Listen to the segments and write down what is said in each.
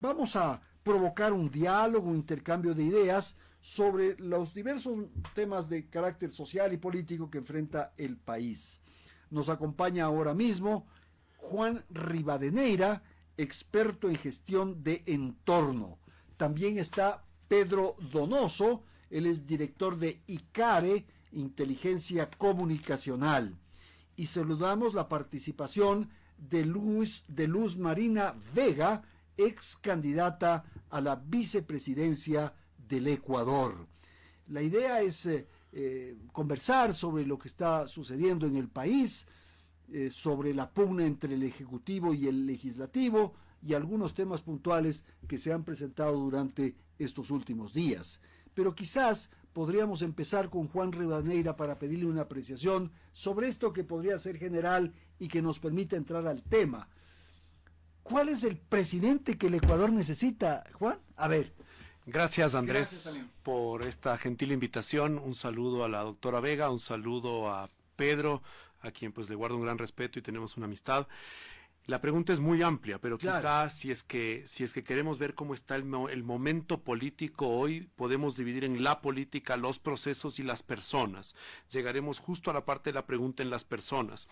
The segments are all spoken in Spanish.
Vamos a provocar un diálogo, un intercambio de ideas sobre los diversos temas de carácter social y político que enfrenta el país. Nos acompaña ahora mismo Juan Rivadeneira, experto en gestión de entorno. También está Pedro Donoso, él es director de ICARE, Inteligencia Comunicacional. Y saludamos la participación de Luz Marina Vega, ex candidata a la vicepresidencia del Ecuador. La idea es conversar sobre lo que está sucediendo en el país, sobre la pugna entre el Ejecutivo y el Legislativo y algunos temas puntuales que se han presentado durante estos últimos días. Pero quizás podríamos empezar con Juan Rivadeneira para pedirle una apreciación sobre esto que podría ser general y que nos permita entrar al tema. ¿Cuál es el presidente que el Ecuador necesita, Juan? A ver. Gracias, Andrés, por esta gentil invitación. Un saludo a la doctora Vega, un saludo a Pedro, a quien pues le guardo un gran respeto y tenemos una amistad. La pregunta es muy amplia, pero claro, quizás si es que queremos ver cómo está el momento político hoy, podemos dividir en la política, los procesos y las personas. Llegaremos justo a la parte de la pregunta en las personas.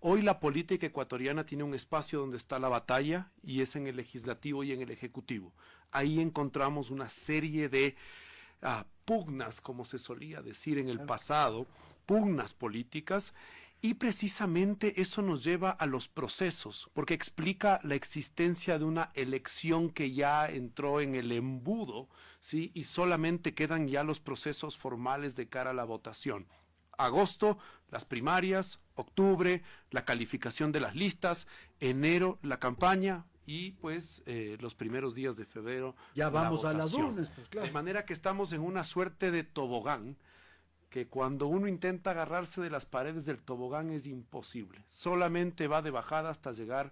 Hoy la política ecuatoriana tiene un espacio donde está la batalla y es en el legislativo y en el ejecutivo. Ahí encontramos una serie de pugnas, como se solía decir en el pasado, pugnas políticas. Y precisamente eso nos lleva a los procesos, porque explica la existencia de una elección que ya entró en el embudo, ¿sí? Y solamente quedan ya los procesos formales de cara a la votación. Agosto, las primarias, octubre, la calificación de las listas, enero, la campaña y pues los primeros días de febrero. Ya vamos a las urnas, pues, claro. De manera que estamos en una suerte de tobogán, que cuando uno intenta agarrarse de las paredes del tobogán es imposible. Solamente va de bajada hasta llegar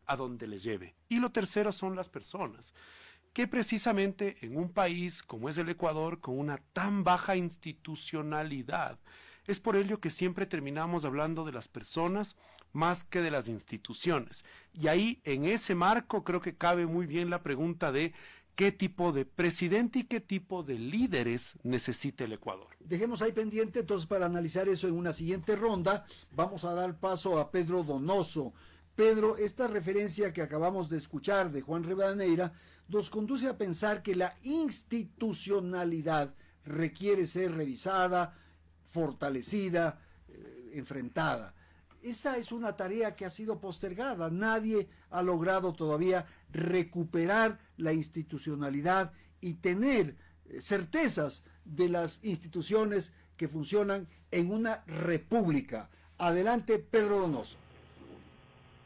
a donde le lleve. Y lo tercero son las personas, que precisamente en un país como es el Ecuador, con una tan baja institucionalidad, es por ello que siempre terminamos hablando de las personas más que de las instituciones. Y ahí, en ese marco, creo que cabe muy bien la pregunta de qué tipo de presidente y qué tipo de líderes necesita el Ecuador. Dejemos ahí pendiente, entonces, para analizar eso en una siguiente ronda. Vamos a dar paso a Pedro Donoso. Pedro, esta referencia que acabamos de escuchar de Juan Rivadeneira nos conduce a pensar que la institucionalidad requiere ser revisada, fortalecida, enfrentada. Esa es una tarea que ha sido postergada. Nadie ha logrado todavía recuperar la institucionalidad y tener certezas de las instituciones que funcionan en una república. Adelante, Pedro Donoso.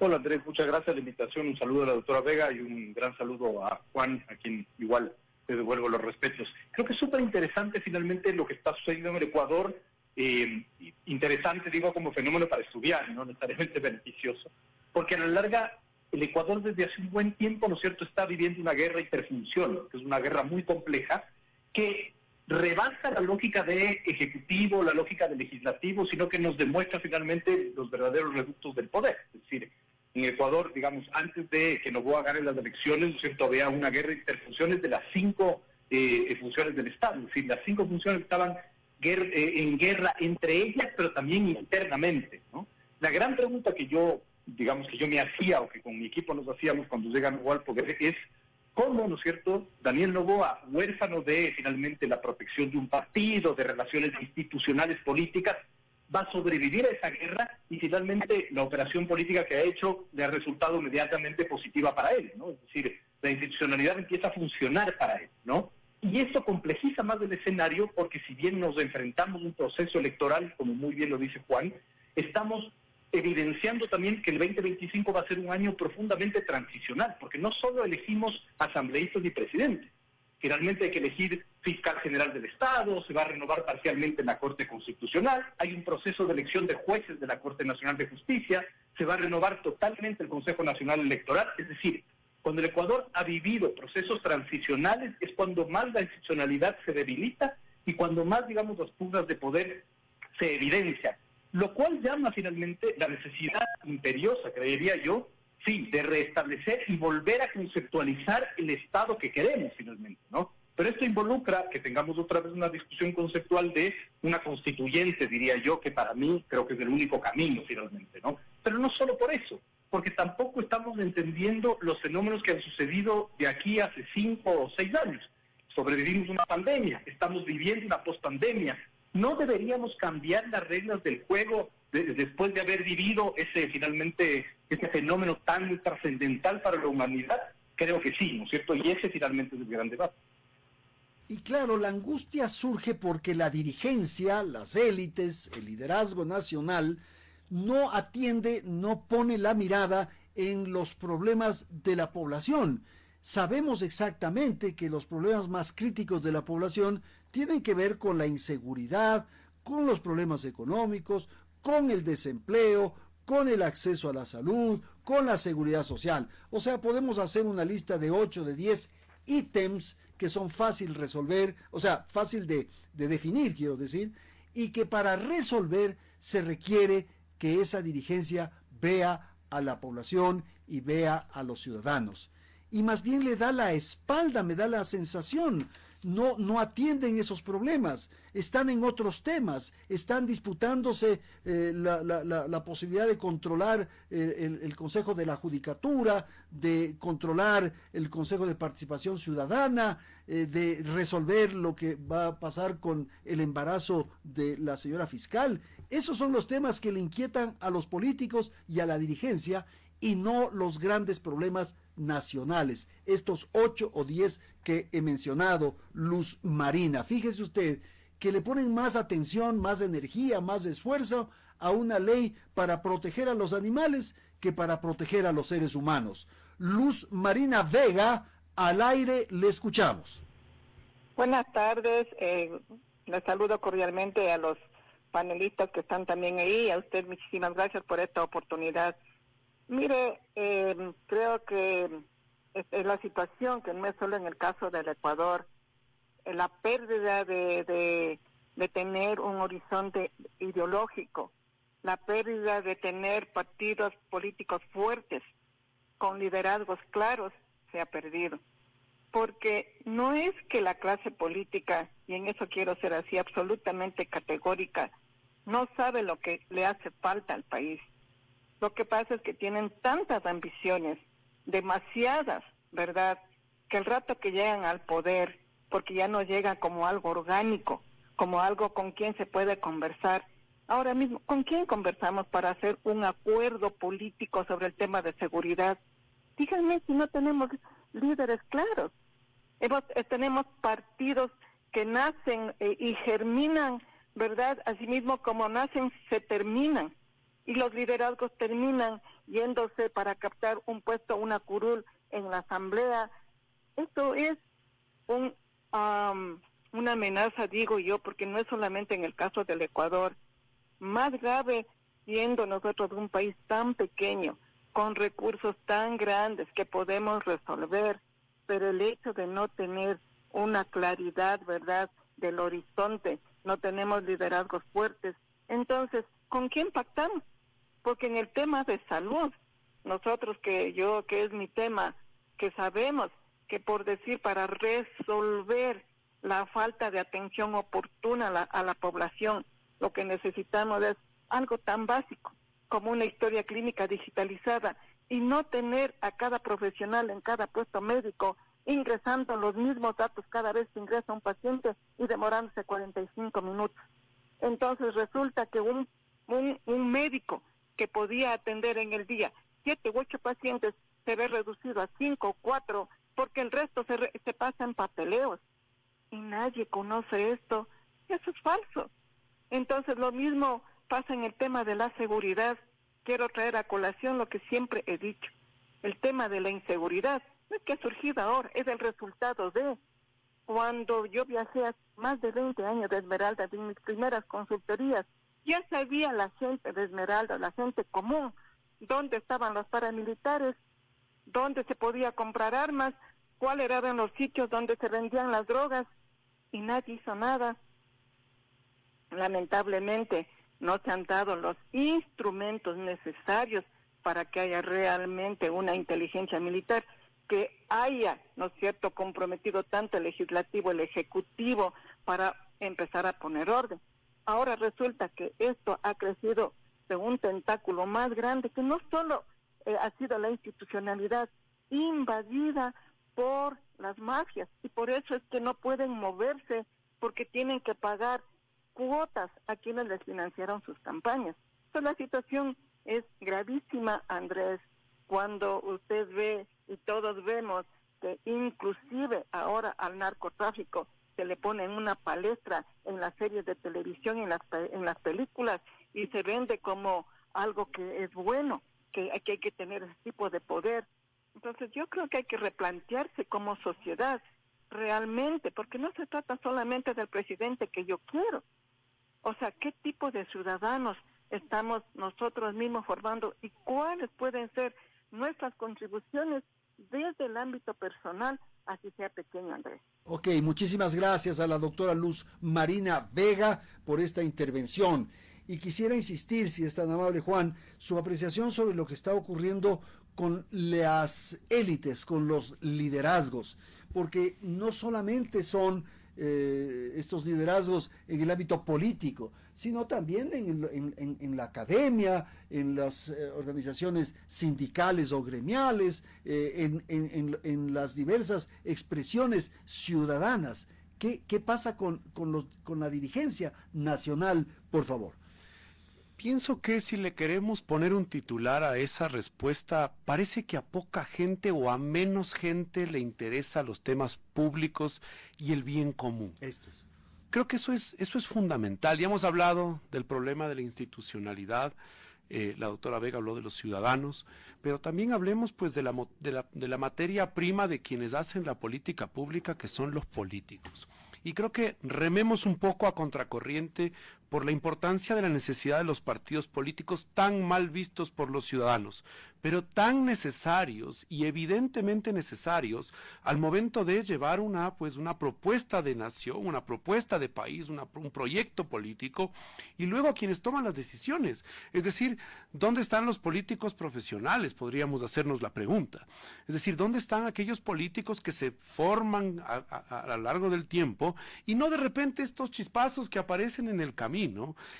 Hola, Andrés, muchas gracias por la invitación. Un saludo a la doctora Vega y un gran saludo a Juan, a quien igual le devuelvo los respetos. Creo que es súper interesante finalmente lo que está sucediendo en el Ecuador. Interesante, digo, como fenómeno para estudiar, no necesariamente beneficioso, porque a la larga el Ecuador desde hace un buen tiempo, ¿no es cierto?, está viviendo una guerra interfunción, que es una guerra muy compleja, que rebasa la lógica de ejecutivo, la lógica de legislativo, sino que nos demuestra finalmente los verdaderos reductos del poder. Es decir, en Ecuador, digamos, antes de que Noboa gane las elecciones, ¿no es cierto?, había una guerra de interfunciones de las 5 funciones del Estado, es decir, las 5 funciones estaban en guerra entre ellas, pero también internamente, ¿no? La gran pregunta que yo me hacía, o que con mi equipo nos hacíamos cuando llega Noboa al poder, es cómo, ¿no es cierto?, Daniel Noboa, huérfano de finalmente la protección de un partido, de relaciones institucionales políticas, va a sobrevivir a esa guerra y finalmente la operación política que ha hecho le ha resultado inmediatamente positiva para él, ¿no? Es decir, la institucionalidad empieza a funcionar para él, ¿no? Y esto complejiza más el escenario porque si bien nos enfrentamos a un proceso electoral, como muy bien lo dice Juan, estamos evidenciando también que el 2025 va a ser un año profundamente transicional, porque no solo elegimos asambleístas y presidentes, finalmente hay que elegir fiscal general del Estado, se va a renovar parcialmente la Corte Constitucional, hay un proceso de elección de jueces de la Corte Nacional de Justicia, se va a renovar totalmente el Consejo Nacional Electoral, es decir, cuando el Ecuador ha vivido procesos transicionales es cuando más la institucionalidad se debilita y cuando más, digamos, las pugnas de poder se evidencian, lo cual llama finalmente la necesidad imperiosa, creería yo, sí, de restablecer y volver a conceptualizar el Estado que queremos finalmente, ¿no? Pero esto involucra que tengamos otra vez una discusión conceptual de una constituyente, diría yo, que para mí creo que es el único camino finalmente, ¿no? Pero no solo por eso, porque tampoco estamos entendiendo los fenómenos que han sucedido de aquí hace 5 o 6 años. Sobrevivimos una pandemia, estamos viviendo una pospandemia. ¿No deberíamos cambiar las reglas del juego después de haber vivido ese fenómeno tan trascendental para la humanidad? Creo que sí, ¿no es cierto? Y ese finalmente es el gran debate. Y claro, la angustia surge porque la dirigencia, las élites, el liderazgo nacional, no atiende, no pone la mirada en los problemas de la población. Sabemos exactamente que los problemas más críticos de la población tienen que ver con la inseguridad, con los problemas económicos, con el desempleo, con el acceso a la salud, con la seguridad social. O sea, podemos hacer una lista de 8, de 10 ítems que son fácil resolver, o sea, fácil de definir, quiero decir, y que para resolver se requiere que esa dirigencia vea a la población y vea a los ciudadanos. Y más bien le da la espalda, me da la sensación. No atienden esos problemas, están en otros temas, están disputándose la posibilidad de controlar el Consejo de la Judicatura, de controlar el Consejo de Participación Ciudadana, de resolver lo que va a pasar con el embarazo de la señora fiscal. Esos son los temas que le inquietan a los políticos y a la dirigencia, y no los grandes problemas nacionales, estos 8 o 10 que he mencionado. Luz Marina, fíjese usted que le ponen más atención, más energía, más esfuerzo a una ley para proteger a los animales que para proteger a los seres humanos. Luz Marina Vega, al aire, le escuchamos. Buenas tardes, les saludo cordialmente a los panelistas que están también ahí, a usted muchísimas gracias por esta oportunidad. Mire, creo que es la situación que no es solo en el caso del Ecuador, la pérdida de tener un horizonte ideológico, la pérdida de tener partidos políticos fuertes, con liderazgos claros, se ha perdido. Porque no es que la clase política, y en eso quiero ser así absolutamente categórica, no sabe lo que le hace falta al país. Lo que pasa es que tienen tantas ambiciones, demasiadas, ¿verdad?, que el rato que llegan al poder, porque ya no llegan como algo orgánico, como algo con quien se puede conversar. Ahora mismo, ¿con quién conversamos para hacer un acuerdo político sobre el tema de seguridad? Díganme si no tenemos líderes claros. Tenemos partidos que nacen y germinan, ¿verdad? Asimismo, como nacen, se terminan. Y los liderazgos terminan yéndose para captar un puesto, una curul en la asamblea. Esto es una amenaza, digo yo, porque no es solamente en el caso del Ecuador. Más grave, siendo nosotros un país tan pequeño, con recursos tan grandes que podemos resolver, pero el hecho de no tener una claridad, ¿verdad?, del horizonte, no tenemos liderazgos fuertes. Entonces, ¿con quién pactamos? Porque en el tema de salud, nosotros que es mi tema, que sabemos que por decir, para resolver la falta de atención oportuna a la población, lo que necesitamos es algo tan básico como una historia clínica digitalizada y no tener a cada profesional en cada puesto médico ingresando los mismos datos cada vez que ingresa un paciente y demorándose 45 minutos. Entonces resulta que un médico que podía atender en el día 7 u 8 pacientes se ve reducido a 5 o 4 porque el resto se pasa en papeleos y nadie conoce esto. Eso es falso. Entonces lo mismo pasa en el tema de la seguridad. Quiero traer a colación lo que siempre he dicho. El tema de la inseguridad no es que ha surgido ahora, es el resultado de cuando yo viajé hace más de 20 años de Esmeralda, en mis primeras consultorías, ya sabía la gente de Esmeralda, la gente común, dónde estaban los paramilitares, dónde se podía comprar armas, cuáles eran los sitios donde se vendían las drogas, y nadie hizo nada. Lamentablemente no se han dado los instrumentos necesarios para que haya realmente una inteligencia militar, que haya, ¿no es cierto?, comprometido tanto el legislativo, el ejecutivo, para empezar a poner orden. Ahora resulta que esto ha crecido de un tentáculo más grande, que no solo ha sido la institucionalidad invadida por las mafias, y por eso es que no pueden moverse, porque tienen que pagar cuotas a quienes les financiaron sus campañas. Entonces la situación es gravísima, Andrés, cuando usted ve y todos vemos que inclusive ahora al narcotráfico se le pone en una palestra en las series de televisión, en las películas, y se vende como algo que es bueno, que hay que tener ese tipo de poder. Entonces yo creo que hay que replantearse como sociedad realmente, porque no se trata solamente del presidente que yo quiero. O sea, ¿qué tipo de ciudadanos estamos nosotros mismos formando y cuáles pueden ser nuestras contribuciones desde el ámbito personal, así sea pequeño, Andrés? Ok, muchísimas gracias a la doctora Luz Marina Vega por esta intervención. Y quisiera insistir, si es tan amable Juan, su apreciación sobre lo que está ocurriendo con las élites, con los liderazgos, porque no solamente son estos liderazgos en el ámbito político, sino también en la academia, en las organizaciones sindicales o gremiales, en las diversas expresiones ciudadanas. ¿Qué pasa con la dirigencia nacional, por favor? Pienso que si le queremos poner un titular a esa respuesta, parece que a poca gente o a menos gente le interesa los temas públicos y el bien común. Creo que eso es fundamental. Ya hemos hablado del problema de la institucionalidad, la doctora Vega habló de los ciudadanos, pero también hablemos pues de la materia prima de quienes hacen la política pública, que son los políticos. Y creo que rememos un poco a contracorriente por la importancia de la necesidad de los partidos políticos tan mal vistos por los ciudadanos, pero tan necesarios y evidentemente necesarios al momento de llevar una propuesta de nación, una propuesta de país, un proyecto político, y luego a quienes toman las decisiones. Es decir, ¿dónde están los políticos profesionales? Podríamos hacernos la pregunta. Es decir, ¿dónde están aquellos políticos que se forman a lo largo del tiempo y no de repente estos chispazos que aparecen en el camino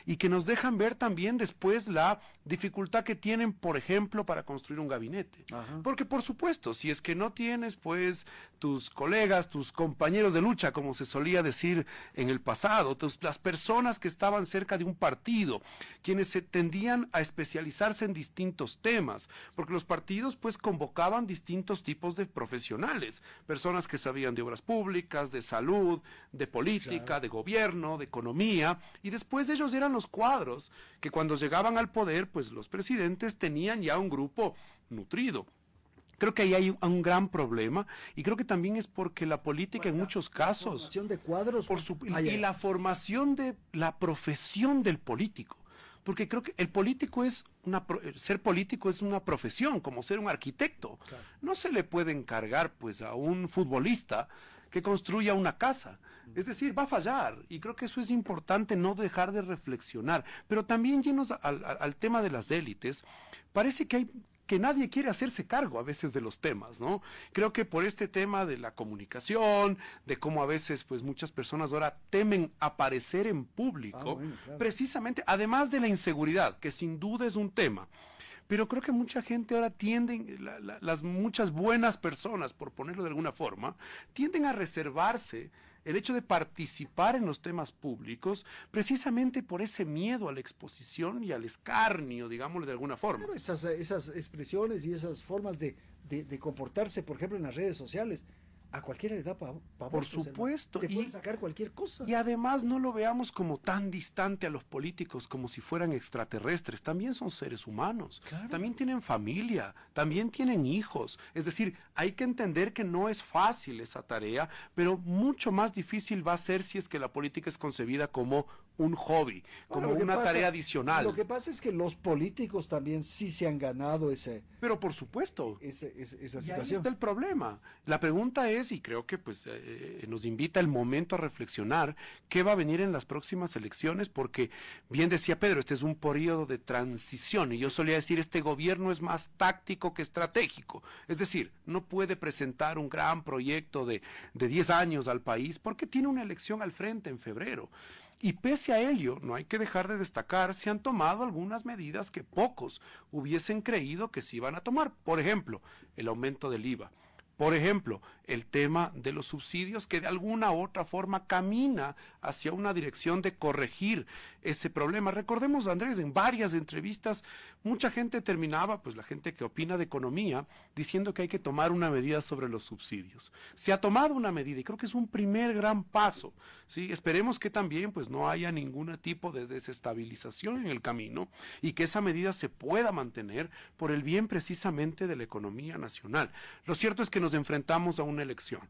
y que nos dejan ver también después la dificultad que tienen, por ejemplo, para construir un gabinete? Ajá. Porque por supuesto, si es que no tienes pues tus colegas, tus compañeros de lucha, como se solía decir en el pasado, las personas que estaban cerca de un partido, quienes se tendían a especializarse en distintos temas, porque los partidos pues convocaban distintos tipos de profesionales, personas que sabían de obras públicas, de salud, de política, claro, de gobierno, de economía, y después ellos eran los cuadros que cuando llegaban al poder, pues los presidentes tenían ya un grupo nutrido. Creo que ahí hay un gran problema, y creo que también es porque la política en muchos casos... La formación de cuadros... y la formación de la profesión del político. Porque creo que el político ser político es una profesión, como ser un arquitecto. Claro. No se le puede encargar pues a un futbolista que construya una casa. Es decir, va a fallar, y creo que eso es importante no dejar de reflexionar. Pero también llenos al tema de las élites, parece que nadie quiere hacerse cargo a veces de los temas, ¿no? Creo que por este tema de la comunicación, de cómo a veces pues muchas personas ahora temen aparecer en público, claro, precisamente, además de la inseguridad, que sin duda es un tema. Pero creo que mucha gente ahora las muchas buenas personas, por ponerlo de alguna forma, tienden a reservarse el hecho de participar en los temas públicos precisamente por ese miedo a la exposición y al escarnio, digámosle de alguna forma. Claro, esas expresiones y esas formas de comportarse, por ejemplo, en las redes sociales, a cualquiera le da pavor. Por supuesto. Te pueden sacar cualquier cosa. Y además no lo veamos como tan distante a los políticos, como si fueran extraterrestres. También son seres humanos. Claro. También tienen familia, también tienen hijos. Es decir, hay que entender que no es fácil esa tarea, pero mucho más difícil va a ser si es que la política es concebida como un hobby, como una tarea adicional. Lo que pasa es que los políticos también sí se han ganado esa Pero por supuesto. Esa situación. Ahí está el problema. La pregunta es Andrés, y creo que pues nos invita el momento a reflexionar qué va a venir en las próximas elecciones, porque bien decía Pedro, este es un periodo de transición, y yo solía decir, este gobierno es más táctico que estratégico, es decir, no puede presentar un gran proyecto de 10 años al país, porque tiene una elección al frente en febrero. Y pese a ello, no hay que dejar de destacar, se han tomado algunas medidas que pocos hubiesen creído que se iban a tomar. Por ejemplo, el aumento del IVA. Por ejemplo, el tema de los subsidios, que de alguna u otra forma camina hacia una dirección de corregir ese problema. Recordemos, Andrés, en varias entrevistas, mucha gente terminaba, pues la gente que opina de economía, diciendo que hay que tomar una medida sobre los subsidios. Se ha tomado una medida y creo que es un primer gran paso, ¿sí? Esperemos que también pues no haya ningún tipo de desestabilización en el camino y que esa medida se pueda mantener por el bien precisamente de la economía nacional. Lo cierto es que nos enfrentamos a una elección.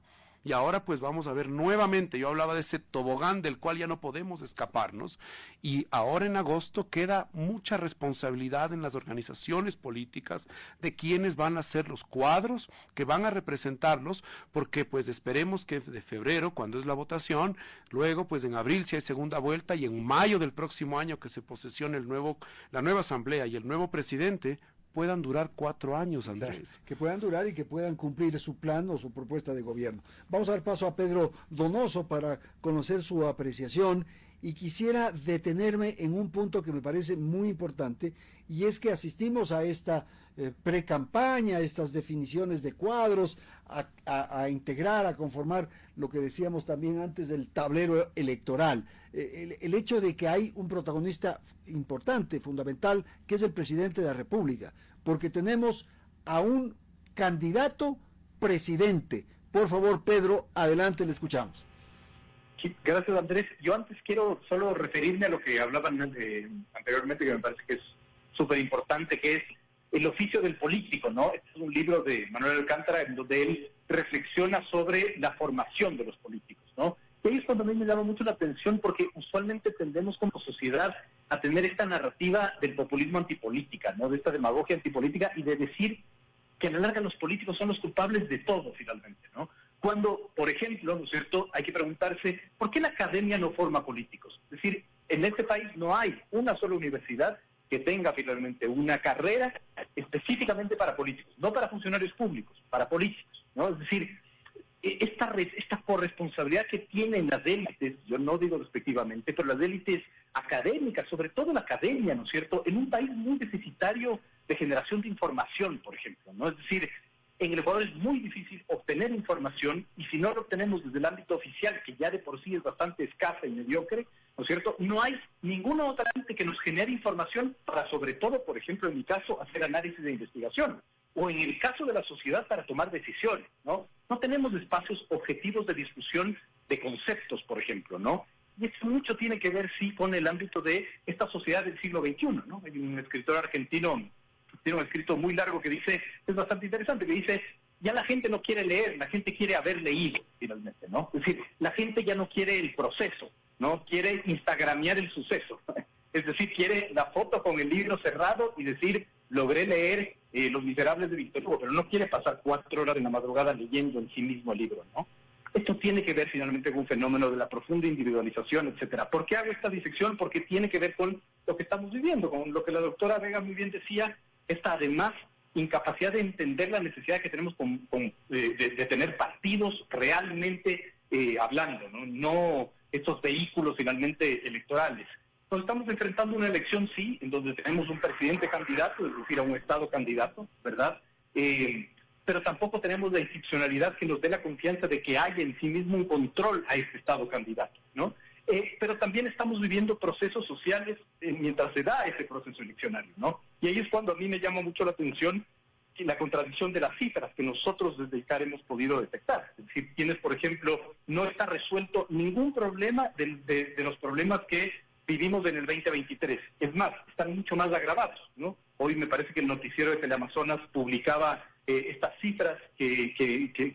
Y ahora pues vamos a ver nuevamente, yo hablaba de ese tobogán del cual ya no podemos escaparnos, y ahora en agosto queda mucha responsabilidad en las organizaciones políticas de quienes van a ser los cuadros que van a representarlos, porque pues esperemos que de febrero, cuando es la votación, luego pues en abril si hay segunda vuelta, y en mayo del próximo año que se posesione la nueva asamblea y el nuevo presidente, puedan durar 4 años, Andrés. Que puedan durar y que puedan cumplir su plan o su propuesta de gobierno. Vamos a dar paso a Pedro Donoso para conocer su apreciación, y quisiera detenerme en un punto que me parece muy importante, y es que asistimos a esta pre-campaña, estas definiciones de cuadros, a integrar, a conformar lo que decíamos también antes del tablero electoral. El hecho de que hay un protagonista importante, fundamental, que es el presidente de la República, porque tenemos a un candidato presidente. Por favor, Pedro, adelante, le escuchamos. Sí, gracias, Andrés. Yo antes quiero solo referirme a lo que hablaban anteriormente, que me parece que es súper importante, que es el oficio del político, ¿no? Este es un libro de Manuel Alcántara en donde él reflexiona sobre la formación de los políticos, ¿no? Y ahí es cuando a mí me llama mucho la atención, porque usualmente tendemos como sociedad a tener esta narrativa del populismo antipolítica, ¿no? De esta demagogia antipolítica, y de decir que a la larga los políticos son los culpables de todo, finalmente, ¿no? Cuando, por ejemplo, ¿no es cierto?, hay que preguntarse, ¿por qué la academia no forma políticos? Es decir, en este país no hay una sola universidad que tenga finalmente una carrera específicamente para políticos, no para funcionarios públicos, para políticos, ¿no? Es decir, esta corresponsabilidad que tienen las élites, yo no digo despectivamente, pero las élites académicas, sobre todo la academia, ¿no es cierto?, en un país muy deficitario de generación de información, por ejemplo, ¿no? Es decir, en el Ecuador es muy difícil obtener información, y si no lo obtenemos desde el ámbito oficial, que ya de por sí es bastante escasa y mediocre, ¿no es cierto?, no hay ninguna otra ente que nos genere información para, sobre todo, por ejemplo, en mi caso, hacer análisis de investigación, o en el caso de la sociedad para tomar decisiones, ¿no? No tenemos espacios objetivos de discusión de conceptos, por ejemplo, ¿no? Y eso mucho tiene que ver, sí, con el ámbito de esta sociedad del siglo XXI, ¿no? Hay un escritor argentino, tiene un escrito muy largo que dice, es bastante interesante, que dice, ya la gente no quiere leer, la gente quiere haber leído, finalmente, ¿no? Es decir, la gente ya no quiere el proceso, ¿no? Quiere instagramear el suceso. Es decir, quiere la foto con el libro cerrado y decir, logré leer Los Miserables de Víctor Hugo, pero no quiere pasar 4 horas en la madrugada leyendo en sí mismo el libro, ¿no? Esto tiene que ver finalmente con un fenómeno de la profunda individualización, etcétera. ¿Por qué hago esta disección? Porque tiene que ver con lo que estamos viviendo, con lo que la doctora Vega muy bien decía, esta además incapacidad de entender la necesidad que tenemos de tener partidos realmente hablando, ¿no? No estos vehículos finalmente electorales. Nos estamos enfrentando una elección, sí, en donde tenemos un presidente candidato, es decir, a un Estado candidato, ¿verdad? Pero tampoco tenemos la institucionalidad que nos dé la confianza de que haya en sí mismo un control a este Estado candidato, ¿no? Pero también estamos viviendo procesos sociales mientras se da ese proceso eleccionario, ¿no? Y ahí es cuando a mí me llama mucho la atención la contradicción de las cifras que nosotros desde el CAR hemos podido detectar. Es decir, tienes, por ejemplo, no está resuelto ningún problema de los problemas que vivimos en el 2023. Es más, están mucho más agravados, ¿no? Hoy me parece que el noticiero de Teleamazonas publicaba estas cifras que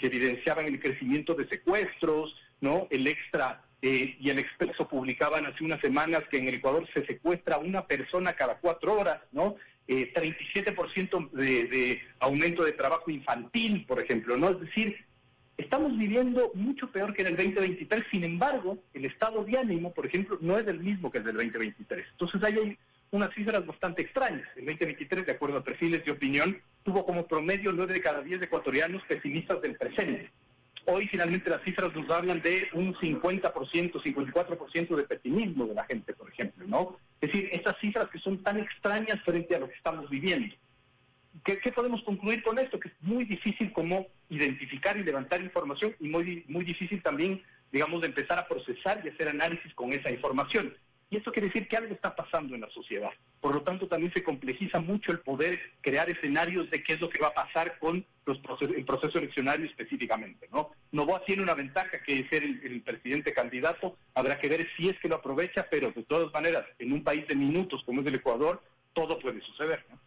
evidenciaban el crecimiento de secuestros, ¿no? El Extra y el Expreso publicaban hace unas semanas que en el Ecuador se secuestra a una persona cada 4 horas, ¿no? 37% de aumento de trabajo infantil, por ejemplo, ¿no? Es decir, Estamos viviendo mucho peor que en el 2023, sin embargo, el estado de ánimo, por ejemplo, no es el mismo que el del 2023. Entonces ahí hay unas cifras bastante extrañas. El 2023, de acuerdo a perfiles de opinión, tuvo como promedio 9 de cada 10 ecuatorianos pesimistas del presente. Hoy finalmente las cifras nos hablan de un 50%, 54% de pesimismo de la gente, por ejemplo, ¿no? Es decir, estas cifras que son tan extrañas frente a lo que estamos viviendo. ¿Qué podemos concluir con esto? Que es muy difícil como identificar y levantar información y muy difícil también, digamos, de empezar a procesar y hacer análisis con esa información. Y esto quiere decir que algo está pasando en la sociedad. Por lo tanto, también se complejiza mucho el poder crear escenarios de qué es lo que va a pasar con el proceso eleccionario específicamente, ¿no? Noboa tiene una ventaja que es ser el presidente candidato. Habrá que ver si es que lo aprovecha, pero de todas maneras, en un país de minutos como es el Ecuador, todo puede suceder, ¿no?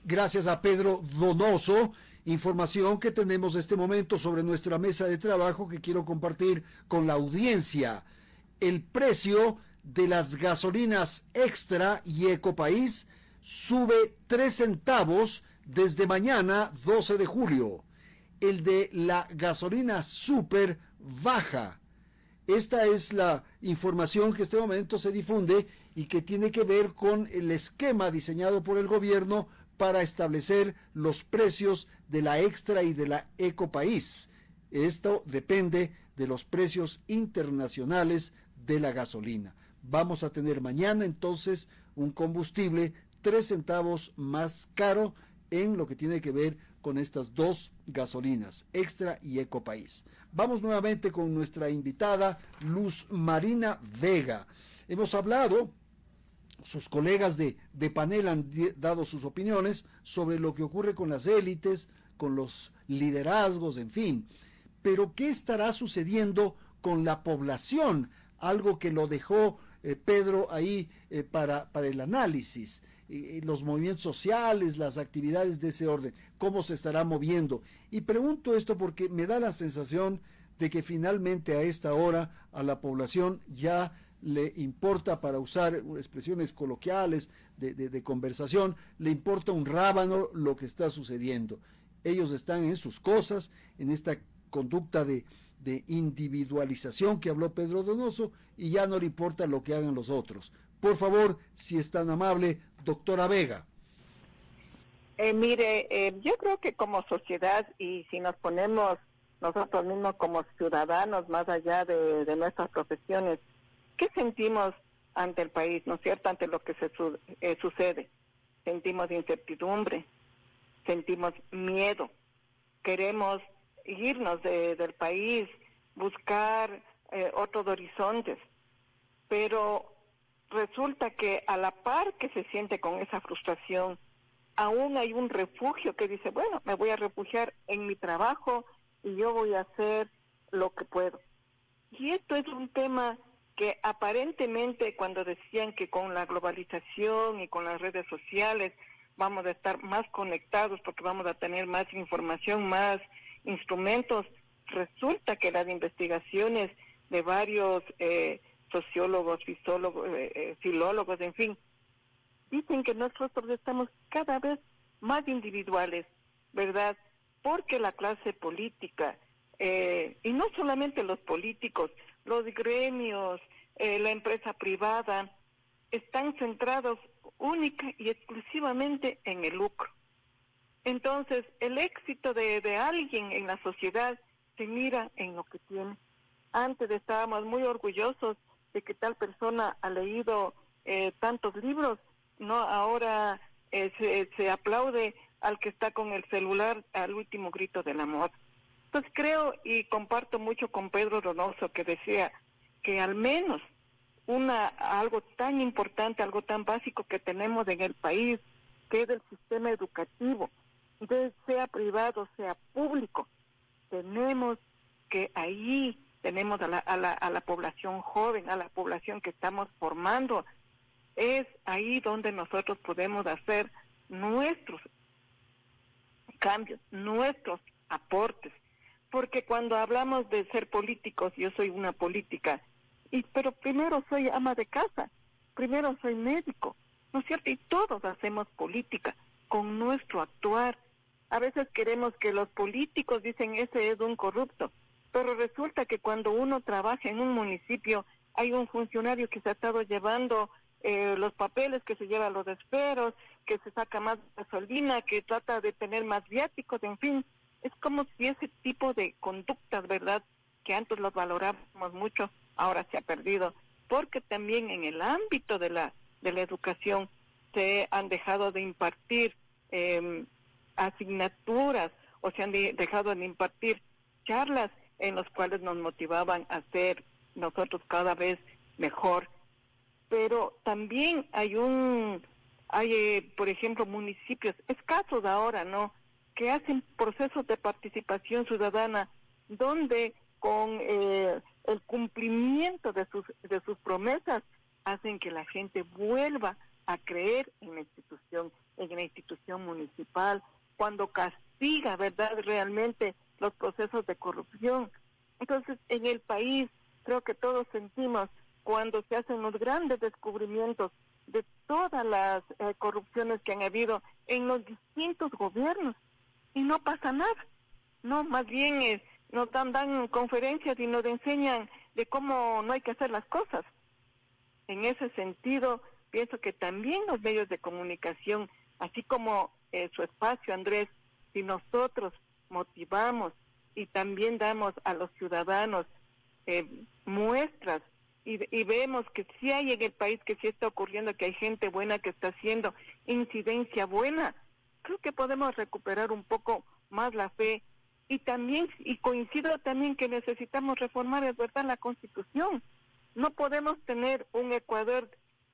Gracias a Pedro Donoso, información que tenemos en este momento sobre nuestra mesa de trabajo que quiero compartir con la audiencia. El precio de las gasolinas Extra y Ecopaís sube 3 centavos desde mañana 12 de julio. El de la gasolina Super baja. Esta es la información que en este momento se difunde y que tiene que ver con el esquema diseñado por el gobierno para establecer los precios de la Extra y de la Ecopaís. Esto depende de los precios internacionales de la gasolina. Vamos a tener mañana entonces un combustible 3 centavos más caro en lo que tiene que ver con estas dos gasolinas, Extra y Ecopaís. Vamos nuevamente con nuestra invitada Luz Marina Vega. Hemos hablado, sus colegas de panel han dado sus opiniones sobre lo que ocurre con las élites, con los liderazgos, en fin. Pero ¿qué estará sucediendo con la población? Algo que lo dejó Pedro ahí para el análisis. Los movimientos sociales, las actividades de ese orden, cómo se estará moviendo. Y pregunto esto porque me da la sensación de que finalmente a esta hora a la población ya le importa, para usar expresiones coloquiales de conversación, le importa un rábano lo que está sucediendo. Ellos están en sus cosas, en esta conducta de individualización que habló Pedro Donoso, y ya no le importa lo que hagan los otros. Por favor, si es tan amable, doctora Vega. Yo creo que como sociedad, y si nos ponemos nosotros mismos como ciudadanos, más allá de nuestras profesiones, ¿qué sentimos ante el país, no es cierto, ante lo que sucede? Sentimos incertidumbre, sentimos miedo, queremos irnos del país, buscar otros horizontes, pero resulta que a la par que se siente con esa frustración, aún hay un refugio que dice, bueno, me voy a refugiar en mi trabajo y yo voy a hacer lo que puedo. Y esto es un tema que aparentemente, cuando decían que con la globalización y con las redes sociales vamos a estar más conectados porque vamos a tener más información, más instrumentos, resulta que las investigaciones de varios sociólogos, filólogos, en fin, dicen que nosotros estamos cada vez más individuales, ¿verdad? Porque la clase política, y no solamente los políticos, los gremios, la empresa privada, están centrados única y exclusivamente en el lucro. Entonces, el éxito de alguien en la sociedad se mira en lo que tiene. Antes estábamos muy orgullosos de que tal persona ha leído tantos libros, ¿no? Ahora se aplaude al que está con el celular al último grito del amor. Entonces creo y comparto mucho con Pedro Donoso, que decía que al menos algo tan importante, algo tan básico que tenemos en el país, que es el sistema educativo, sea privado, sea público, tenemos que ahí tenemos a la población joven, a la población que estamos formando. Es ahí donde nosotros podemos hacer nuestros cambios, nuestros aportes. Porque cuando hablamos de ser políticos, yo soy una política, pero primero soy ama de casa, primero soy médico, ¿no es cierto? Y todos hacemos política con nuestro actuar, A veces queremos que los políticos dicen ese es un corrupto, pero resulta que cuando uno trabaja en un municipio hay un funcionario que se ha estado llevando los papeles, que se lleva los esperos, que se saca más gasolina, que trata de tener más viáticos, en fin. Es como si ese tipo de conductas, ¿verdad?, que antes los valorábamos mucho, ahora se ha perdido, porque también en el ámbito de la educación se han dejado de impartir asignaturas, o se han dejado de impartir charlas en las cuales nos motivaban a ser nosotros cada vez mejor. Pero también hay por ejemplo, municipios escasos ahora, ¿no?, que hacen procesos de participación ciudadana donde con el cumplimiento de sus promesas hacen que la gente vuelva a creer en la institución municipal, cuando castiga, ¿verdad?, realmente los procesos de corrupción. Entonces, en el país, creo que todos sentimos cuando se hacen los grandes descubrimientos de todas las corrupciones que han habido en los distintos gobiernos, y no pasa nada, no, más bien nos dan conferencias y nos enseñan de cómo no hay que hacer las cosas. En ese sentido, pienso que también los medios de comunicación, así como su espacio, Andrés, si nosotros motivamos y también damos a los ciudadanos muestras y vemos que sí hay en el país, que sí está ocurriendo, que hay gente buena que está haciendo incidencia buena, creo que podemos recuperar un poco más la fe. Y también, y coincido también que necesitamos reformar, es verdad, la Constitución. No podemos tener un Ecuador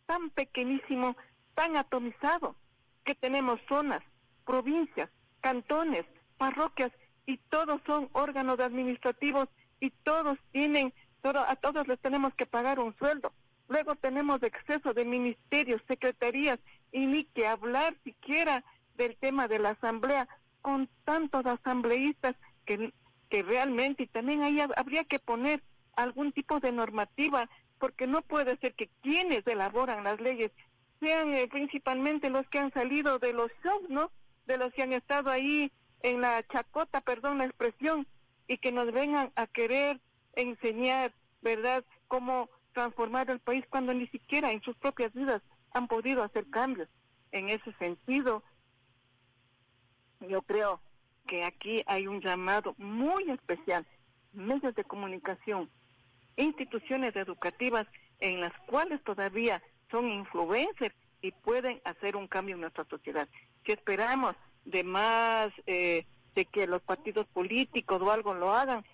tan pequeñísimo, tan atomizado, que tenemos zonas, provincias, cantones, parroquias, y todos son órganos administrativos, y todos a todos les tenemos que pagar un sueldo. Luego tenemos exceso de ministerios, secretarías, y ni que hablar siquiera del tema de la asamblea, con tantos asambleístas que realmente, y también ahí habría que poner algún tipo de normativa, porque no puede ser que quienes elaboran las leyes sean principalmente los que han salido de los shows, ¿no?, de los que han estado ahí en la chacota, perdón la expresión, y que nos vengan a querer enseñar, ¿verdad?, cómo transformar el país cuando ni siquiera en sus propias vidas han podido hacer cambios. En ese sentido, yo creo que aquí hay un llamado muy especial, medios de comunicación, instituciones educativas en las cuales todavía son influencers y pueden hacer un cambio en nuestra sociedad. Si esperamos de más, de que los partidos políticos o algo lo hagan,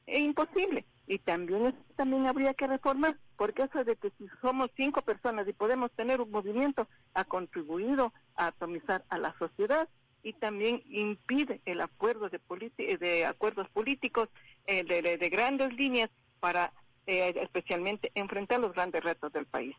es imposible. Y también habría que reformar, porque eso de que si somos 5 personas y podemos tener un movimiento, ha contribuido a atomizar a la sociedad, y también impide el acuerdo de acuerdos políticos de grandes líneas para especialmente enfrentar los grandes retos del país.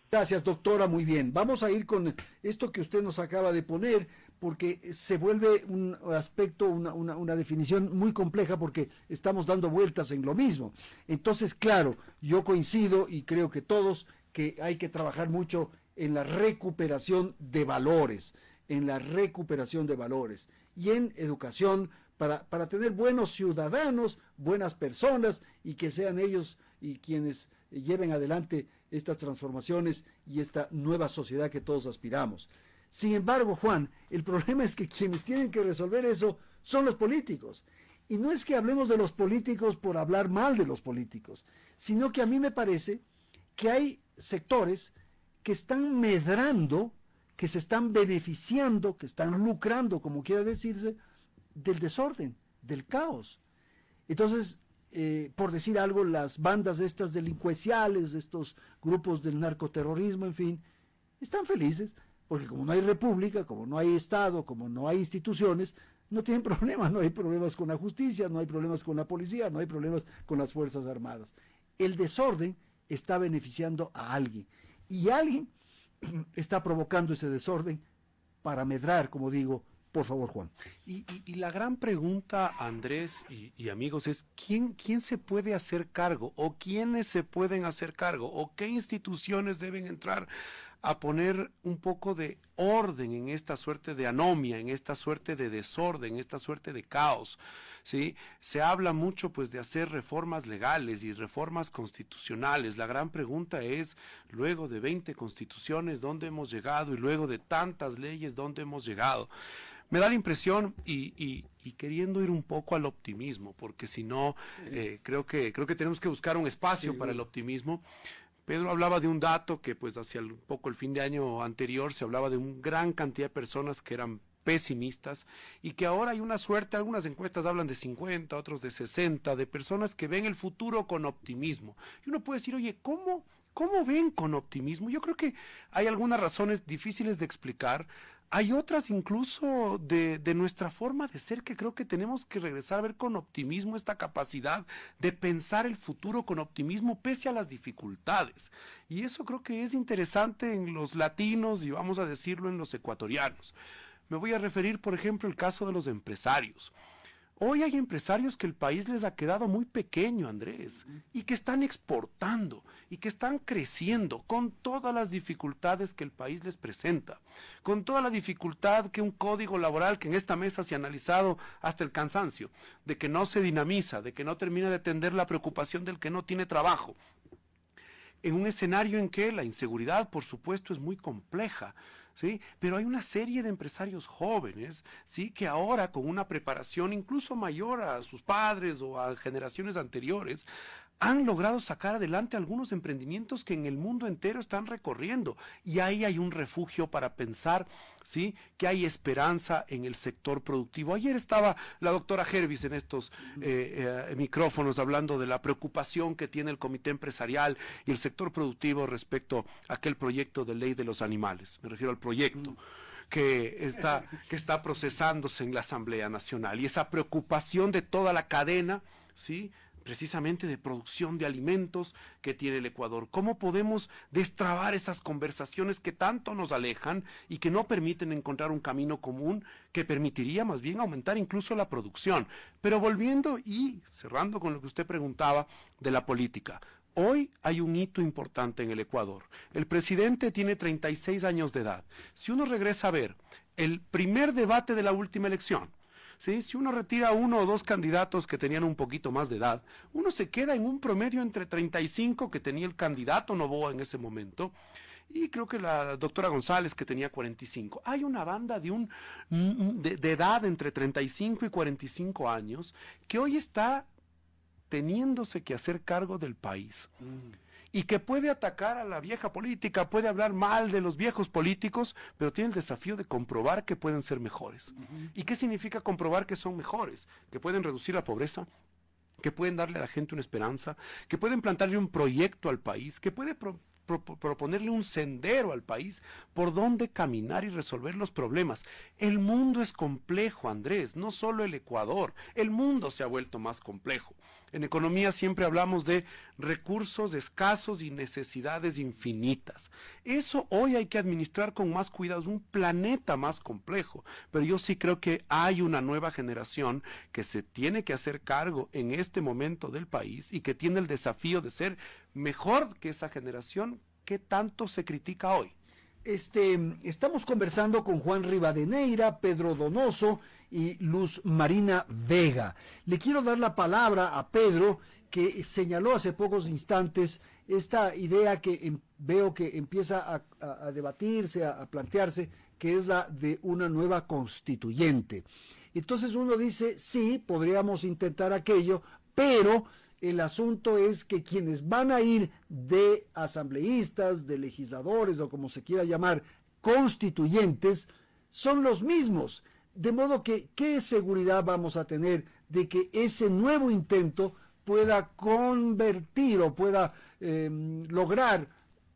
Gracias, doctora, muy bien. Vamos a ir con esto que usted nos acaba de poner, porque se vuelve un aspecto, una definición muy compleja, porque estamos dando vueltas en lo mismo. Entonces, claro, yo coincido y creo que todos, que hay que trabajar mucho en la recuperación de valores, y en educación, para tener buenos ciudadanos, buenas personas, y que sean ellos y quienes lleven adelante estas transformaciones y esta nueva sociedad que todos aspiramos. Sin embargo, Juan, el problema es que quienes tienen que resolver eso son los políticos. Y no es que hablemos de los políticos por hablar mal de los políticos, sino que a mí me parece que hay sectores que están medrando, que se están beneficiando, que están lucrando, como quiera decirse, del desorden, del caos. Entonces, por decir algo, las bandas estas delincuenciales, estos grupos del narcoterrorismo, en fin, están felices, porque como no hay república, como no hay Estado, como no hay instituciones, no tienen problemas, no hay problemas con la justicia, no hay problemas con la policía, no hay problemas con las Fuerzas Armadas. El desorden está beneficiando a alguien, y alguien está provocando ese desorden para medrar, como digo. Por favor, Juan. Y la gran pregunta, Andrés y amigos, es ¿quién se puede hacer cargo? ¿O quiénes se pueden hacer cargo? ¿O qué instituciones deben entrar a poner un poco de orden en esta suerte de anomia, en esta suerte de desorden, en esta suerte de caos, ¿sí? Se habla mucho pues de hacer reformas legales y reformas constitucionales. La gran pregunta es, luego de 20 constituciones, ¿dónde hemos llegado? Y luego de tantas leyes, ¿dónde hemos llegado? Me da la impresión, y queriendo ir un poco al optimismo, porque si no, creo que tenemos que buscar un espacio para el optimismo. Pedro hablaba de un dato que pues hacia un poco el fin de año anterior se hablaba de una gran cantidad de personas que eran pesimistas y que ahora hay una suerte, algunas encuestas hablan de 50, otros de 60, de personas que ven el futuro con optimismo. Y uno puede decir, oye, ¿cómo ven con optimismo? Yo creo que hay algunas razones difíciles de explicar. Hay otras incluso de nuestra forma de ser que creo que tenemos que regresar a ver con optimismo esta capacidad de pensar el futuro con optimismo pese a las dificultades. Y eso creo que es interesante en los latinos y vamos a decirlo en los ecuatorianos. Me voy a referir, por ejemplo, al caso de los empresarios. Hoy hay empresarios que el país les ha quedado muy pequeño, Andrés, y que están exportando, y que están creciendo con todas las dificultades que el país les presenta, con toda la dificultad que un código laboral que en esta mesa se ha analizado hasta el cansancio, de que no se dinamiza, de que no termina de atender la preocupación del que no tiene trabajo, en un escenario en que la inseguridad, por supuesto, es muy compleja, ¿sí? Pero hay una serie de empresarios jóvenes, ¿sí? Que ahora con una preparación incluso mayor a sus padres o a generaciones anteriores, han logrado sacar adelante algunos emprendimientos que en el mundo entero están recorriendo. Y ahí hay un refugio para pensar, ¿sí? Que hay esperanza en el sector productivo. Ayer estaba la doctora Hervis en estos micrófonos hablando de la preocupación que tiene el comité empresarial y el sector productivo respecto a aquel proyecto de ley de los animales. Me refiero al proyecto que está procesándose en la Asamblea Nacional. Y esa preocupación de toda la cadena, ¿sí? Precisamente de producción de alimentos que tiene el Ecuador. ¿Cómo podemos destrabar esas conversaciones que tanto nos alejan y que no permiten encontrar un camino común que permitiría más bien aumentar incluso la producción? Pero volviendo y cerrando con lo que usted preguntaba de la política. Hoy hay un hito importante en el Ecuador. El presidente tiene 36 años de edad. Si uno regresa a ver el primer debate de la última elección, ¿sí? Si uno retira uno o dos candidatos que tenían un poquito más de edad, uno se queda en un promedio entre 35 que tenía el candidato Noboa en ese momento, y creo que la doctora González que tenía 45. Hay una banda de edad entre 35 y 45 años que hoy está teniéndose que hacer cargo del país. Y que puede atacar a la vieja política, puede hablar mal de los viejos políticos, pero tiene el desafío de comprobar que pueden ser mejores. ¿Y qué significa comprobar que son mejores? Que pueden reducir la pobreza, que pueden darle a la gente una esperanza, que pueden plantarle un proyecto al país, que puede proponerle un sendero al país por donde caminar y resolver los problemas. El mundo es complejo, Andrés, no solo el Ecuador, el mundo se ha vuelto más complejo. En economía siempre hablamos de recursos escasos y necesidades infinitas. Eso hoy hay que administrar con más cuidado, es un planeta más complejo, pero yo sí creo que hay una nueva generación que se tiene que hacer cargo en este momento del país y que tiene el desafío de ser mejor que esa generación que tanto se critica hoy. Estamos conversando con Juan Rivadeneira, Pedro Donoso y Luz Marina Vega. Le quiero dar la palabra a Pedro, que señaló hace pocos instantes esta idea que veo que empieza a debatirse, a plantearse, que es la de una nueva constituyente. Entonces uno dice, sí, podríamos intentar aquello, pero el asunto es que quienes van a ir de asambleístas, de legisladores o como se quiera llamar, constituyentes, son los mismos. De modo que, ¿qué seguridad vamos a tener de que ese nuevo intento pueda convertir o pueda lograr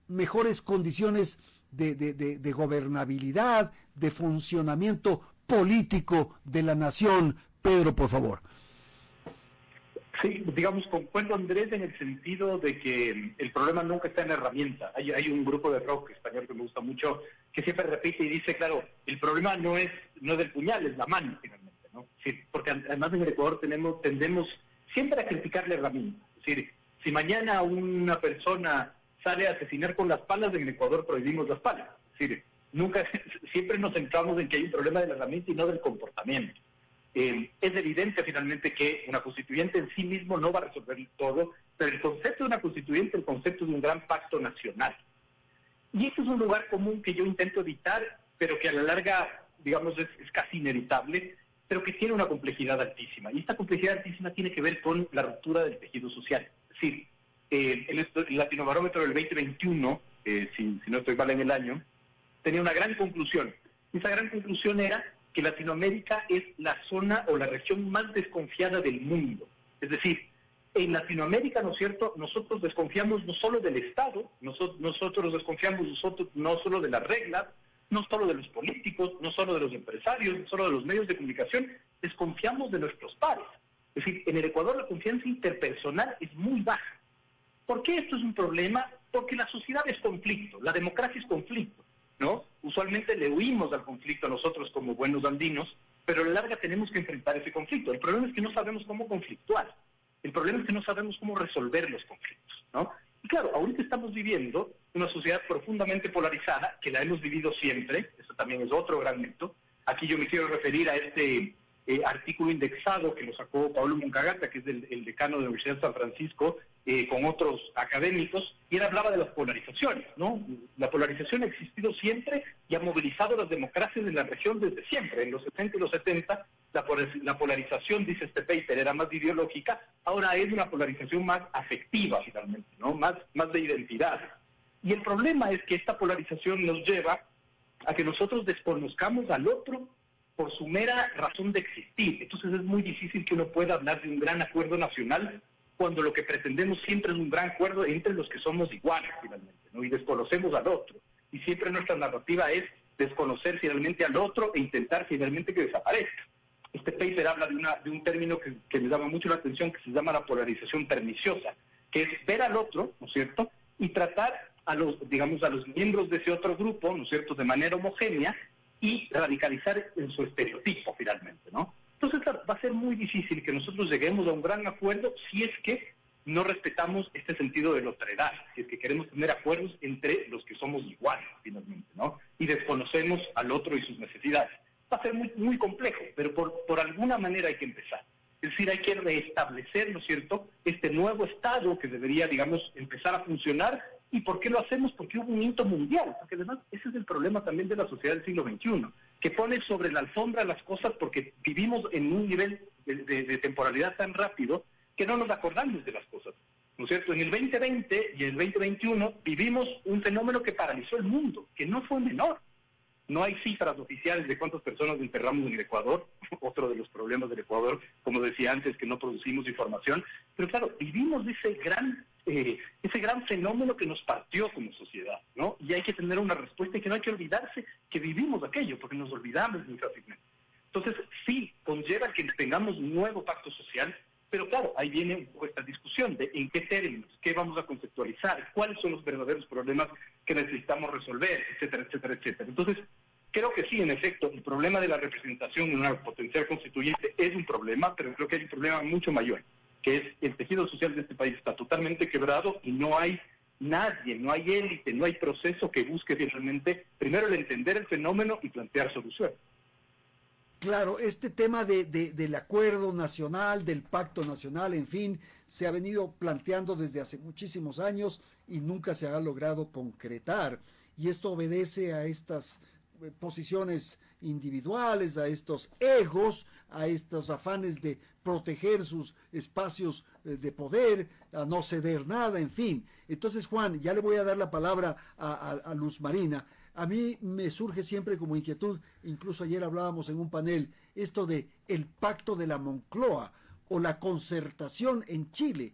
mejores condiciones de gobernabilidad, de funcionamiento político de la nación? Pedro, por favor. Sí, digamos, concuerdo, Andrés, en el sentido de que el problema nunca está en la herramienta. Hay un grupo de rock español que me gusta mucho, que siempre repite y dice, claro, el problema no es del puñal, es la mano, finalmente, ¿no? Sí, porque además en el Ecuador tendemos siempre a criticar la herramienta. Es decir, si mañana una persona sale a asesinar con las palas, en el Ecuador prohibimos las palas. Es decir, siempre nos centramos en que hay un problema de la herramienta y no del comportamiento. Es evidente finalmente que una constituyente en sí mismo no va a resolver todo, pero el concepto de una constituyente, el concepto de un gran pacto nacional. Y este es un lugar común que yo intento evitar, pero que a la larga, digamos, es casi inevitable, pero que tiene una complejidad altísima. Y esta complejidad altísima tiene que ver con la ruptura del tejido social. Es decir, el Latinobarómetro del 2021, si no estoy mal en el año, tenía una gran conclusión. Y esa gran conclusión era que Latinoamérica es la zona o la región más desconfiada del mundo. Es decir, en Latinoamérica, ¿no es cierto?, nosotros desconfiamos no solo del Estado, nosotros desconfiamos no solo de las reglas, no solo de los políticos, no solo de los empresarios, no solo de los medios de comunicación, desconfiamos de nuestros pares. Es decir, en el Ecuador la confianza interpersonal es muy baja. ¿Por qué esto es un problema? Porque la sociedad es conflicto, la democracia es conflicto, ¿no? Usualmente le huimos al conflicto a nosotros como buenos andinos, pero a la larga tenemos que enfrentar ese conflicto. El problema es que no sabemos cómo conflictuar. El problema es que no sabemos cómo resolver los conflictos, ¿no? Y claro, ahorita estamos viviendo una sociedad profundamente polarizada, que la hemos vivido siempre, eso también es otro gran mito. Aquí yo me quiero referir a este artículo indexado que lo sacó Pablo Moncagata, que es el decano de la Universidad de San Francisco, con otros académicos, y él hablaba de las polarizaciones, ¿no? La polarización ha existido siempre y ha movilizado las democracias en la región desde siempre. En los 60 y los 70, la polarización, dice este paper, era más ideológica, ahora es una polarización más afectiva, finalmente, ¿no? Más de identidad. Y el problema es que esta polarización nos lleva a que nosotros desconozcamos al otro por su mera razón de existir. Entonces es muy difícil que uno pueda hablar de un gran acuerdo nacional cuando lo que pretendemos siempre es un gran acuerdo entre los que somos iguales, finalmente, ¿no? Y desconocemos al otro. Y siempre nuestra narrativa es desconocer finalmente al otro e intentar finalmente que desaparezca. Este paper habla de un término que me llama mucho la atención, que se llama la polarización perniciosa, que es ver al otro, ¿no es cierto?, y tratar a los miembros de ese otro grupo, ¿no es cierto?, de manera homogénea y radicalizar en su estereotipo, finalmente, ¿no? Entonces va a ser muy difícil que nosotros lleguemos a un gran acuerdo si es que no respetamos este sentido de la otredad, si es que queremos tener acuerdos entre los que somos iguales, finalmente, ¿no? Y desconocemos al otro y sus necesidades. Va a ser muy, muy complejo, pero por alguna manera hay que empezar. Es decir, hay que restablecer, ¿no es cierto?, este nuevo Estado que debería, digamos, empezar a funcionar. ¿Y por qué lo hacemos? Porque hubo un hito mundial, porque además ese es el problema también de la sociedad del siglo XXI, que pone sobre la alfombra las cosas porque vivimos en un nivel de temporalidad tan rápido que no nos acordamos de las cosas, ¿no es cierto? En el 2020 y en el 2021 vivimos un fenómeno que paralizó el mundo, que no fue menor. No hay cifras oficiales de cuántas personas enterramos en el Ecuador, otro de los problemas del Ecuador, como decía antes, que no producimos información, pero claro, vivimos de ese gran fenómeno que nos partió como sociedad, ¿no? Y hay que tener una respuesta y que no hay que olvidarse que vivimos aquello, porque nos olvidamos muy fácilmente. Entonces, sí, conlleva que tengamos un nuevo pacto social, pero claro, ahí viene un poco esta discusión de en qué términos, qué vamos a conceptualizar, cuáles son los verdaderos problemas que necesitamos resolver, etcétera, etcétera, etcétera. Entonces, creo que sí, en efecto, el problema de la representación en una potencial constituyente es un problema, pero creo que hay un problema mucho mayor, que es el tejido social de este país está totalmente quebrado y no hay nadie, no hay élite, no hay proceso que busque finalmente, primero, el entender el fenómeno y plantear soluciones. Claro, este tema del acuerdo nacional, del pacto nacional, en fin, se ha venido planteando desde hace muchísimos años y nunca se ha logrado concretar. Y esto obedece a estas posiciones individuales, a estos egos, a estos afanes de proteger sus espacios de poder, a no ceder nada, en fin. Entonces, Juan, ya le voy a dar la palabra a Luz Marina. A mí me surge siempre como inquietud, incluso ayer hablábamos en un panel, esto de el pacto de la Moncloa o la concertación en Chile.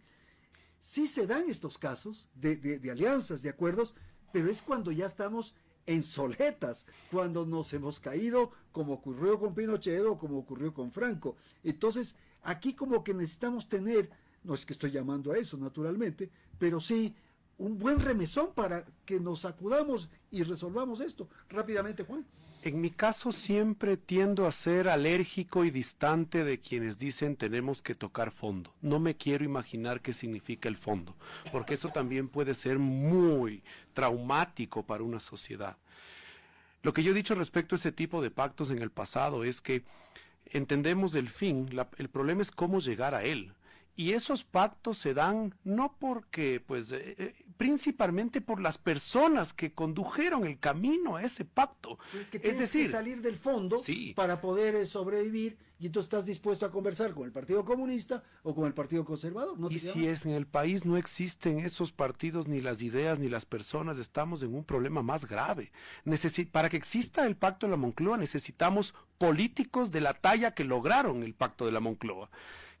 Sí se dan estos casos de alianzas, de acuerdos, pero es cuando ya estamos en soletas, cuando nos hemos caído, como ocurrió con Pinochet o como ocurrió con Franco. Entonces, aquí como que necesitamos tener, no es que estoy llamando a eso naturalmente, pero sí un buen remesón para que nos sacudamos y resolvamos esto. Rápidamente, Juan. En mi caso siempre tiendo a ser alérgico y distante de quienes dicen tenemos que tocar fondo. No me quiero imaginar qué significa el fondo, porque eso también puede ser muy traumático para una sociedad. Lo que yo he dicho respecto a ese tipo de pactos en el pasado es que entendemos el fin, el problema es cómo llegar a él. Y esos pactos se dan no porque, principalmente por las personas que condujeron el camino a ese pacto. Es que tienes que salir del fondo sí, para poder sobrevivir, y entonces estás dispuesto a conversar con el Partido Comunista o con el Partido Conservador. ¿No? Y si en el país no existen esos partidos, ni las ideas, ni las personas, estamos en un problema más grave. Para que exista el Pacto de la Moncloa necesitamos políticos de la talla que lograron el Pacto de la Moncloa.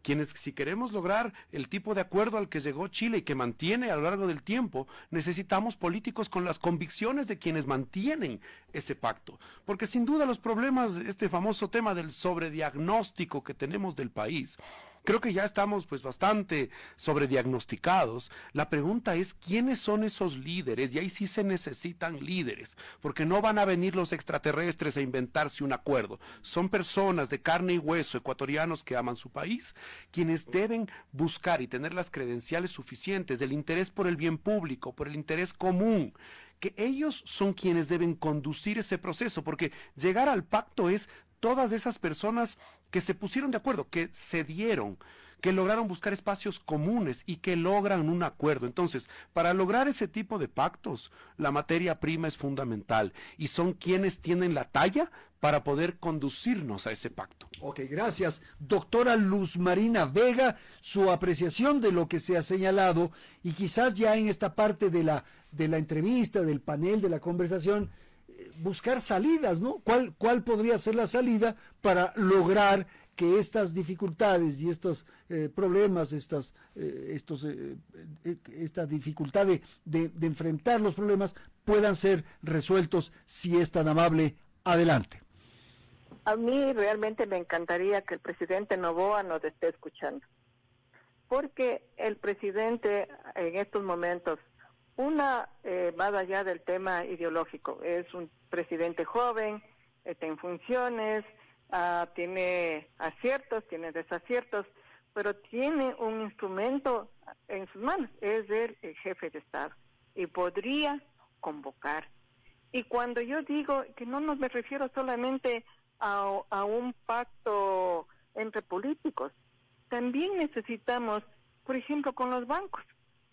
Quienes, si queremos lograr el tipo de acuerdo al que llegó Chile y que mantiene a lo largo del tiempo, necesitamos políticos con las convicciones de quienes mantienen ese pacto. Porque sin duda los problemas, este famoso tema del sobrediagnóstico que tenemos del país, creo que ya estamos bastante sobrediagnosticados. La pregunta es, ¿quiénes son esos líderes? Y ahí sí se necesitan líderes, porque no van a venir los extraterrestres a inventarse un acuerdo. Son personas de carne y hueso, ecuatorianos que aman su país, quienes deben buscar y tener las credenciales suficientes del interés por el bien público, por el interés común, que ellos son quienes deben conducir ese proceso, porque llegar al pacto es todas esas personas que se pusieron de acuerdo, que cedieron, que lograron buscar espacios comunes y que logran un acuerdo. Entonces, para lograr ese tipo de pactos, la materia prima es fundamental y son quienes tienen la talla para poder conducirnos a ese pacto. Ok, gracias. Doctora Luz Marina Vega, su apreciación de lo que se ha señalado, y quizás ya en esta parte de la entrevista, del panel, de la conversación, buscar salidas, ¿no? ¿Cuál podría ser la salida para lograr que estas dificultades y estos problemas, esta dificultad de enfrentar los problemas puedan ser resueltos, si es tan amable? Adelante. A mí realmente me encantaría que el presidente Noboa nos esté escuchando, porque el presidente en estos momentos, más allá del tema ideológico, es un presidente joven, está en funciones, tiene aciertos, tiene desaciertos, pero tiene un instrumento en sus manos, es el jefe de Estado, y podría convocar. Y cuando yo digo que no me refiero solamente a un pacto entre políticos, también necesitamos, por ejemplo, con los bancos,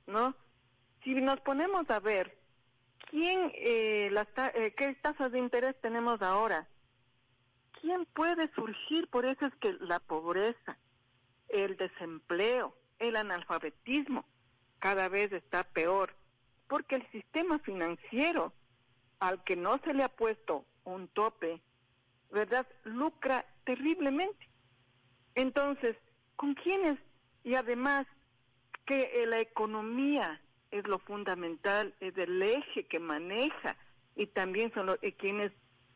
¿no? Si nos ponemos a ver qué tasas de interés tenemos ahora, ¿quién puede surgir? Por eso es que la pobreza, el desempleo, el analfabetismo cada vez está peor, porque el sistema financiero, al que no se le ha puesto un tope, ¿verdad?, lucra terriblemente. Entonces, ¿con quiénes? Y además, que la economía es lo fundamental, es el eje que maneja, y también son quienes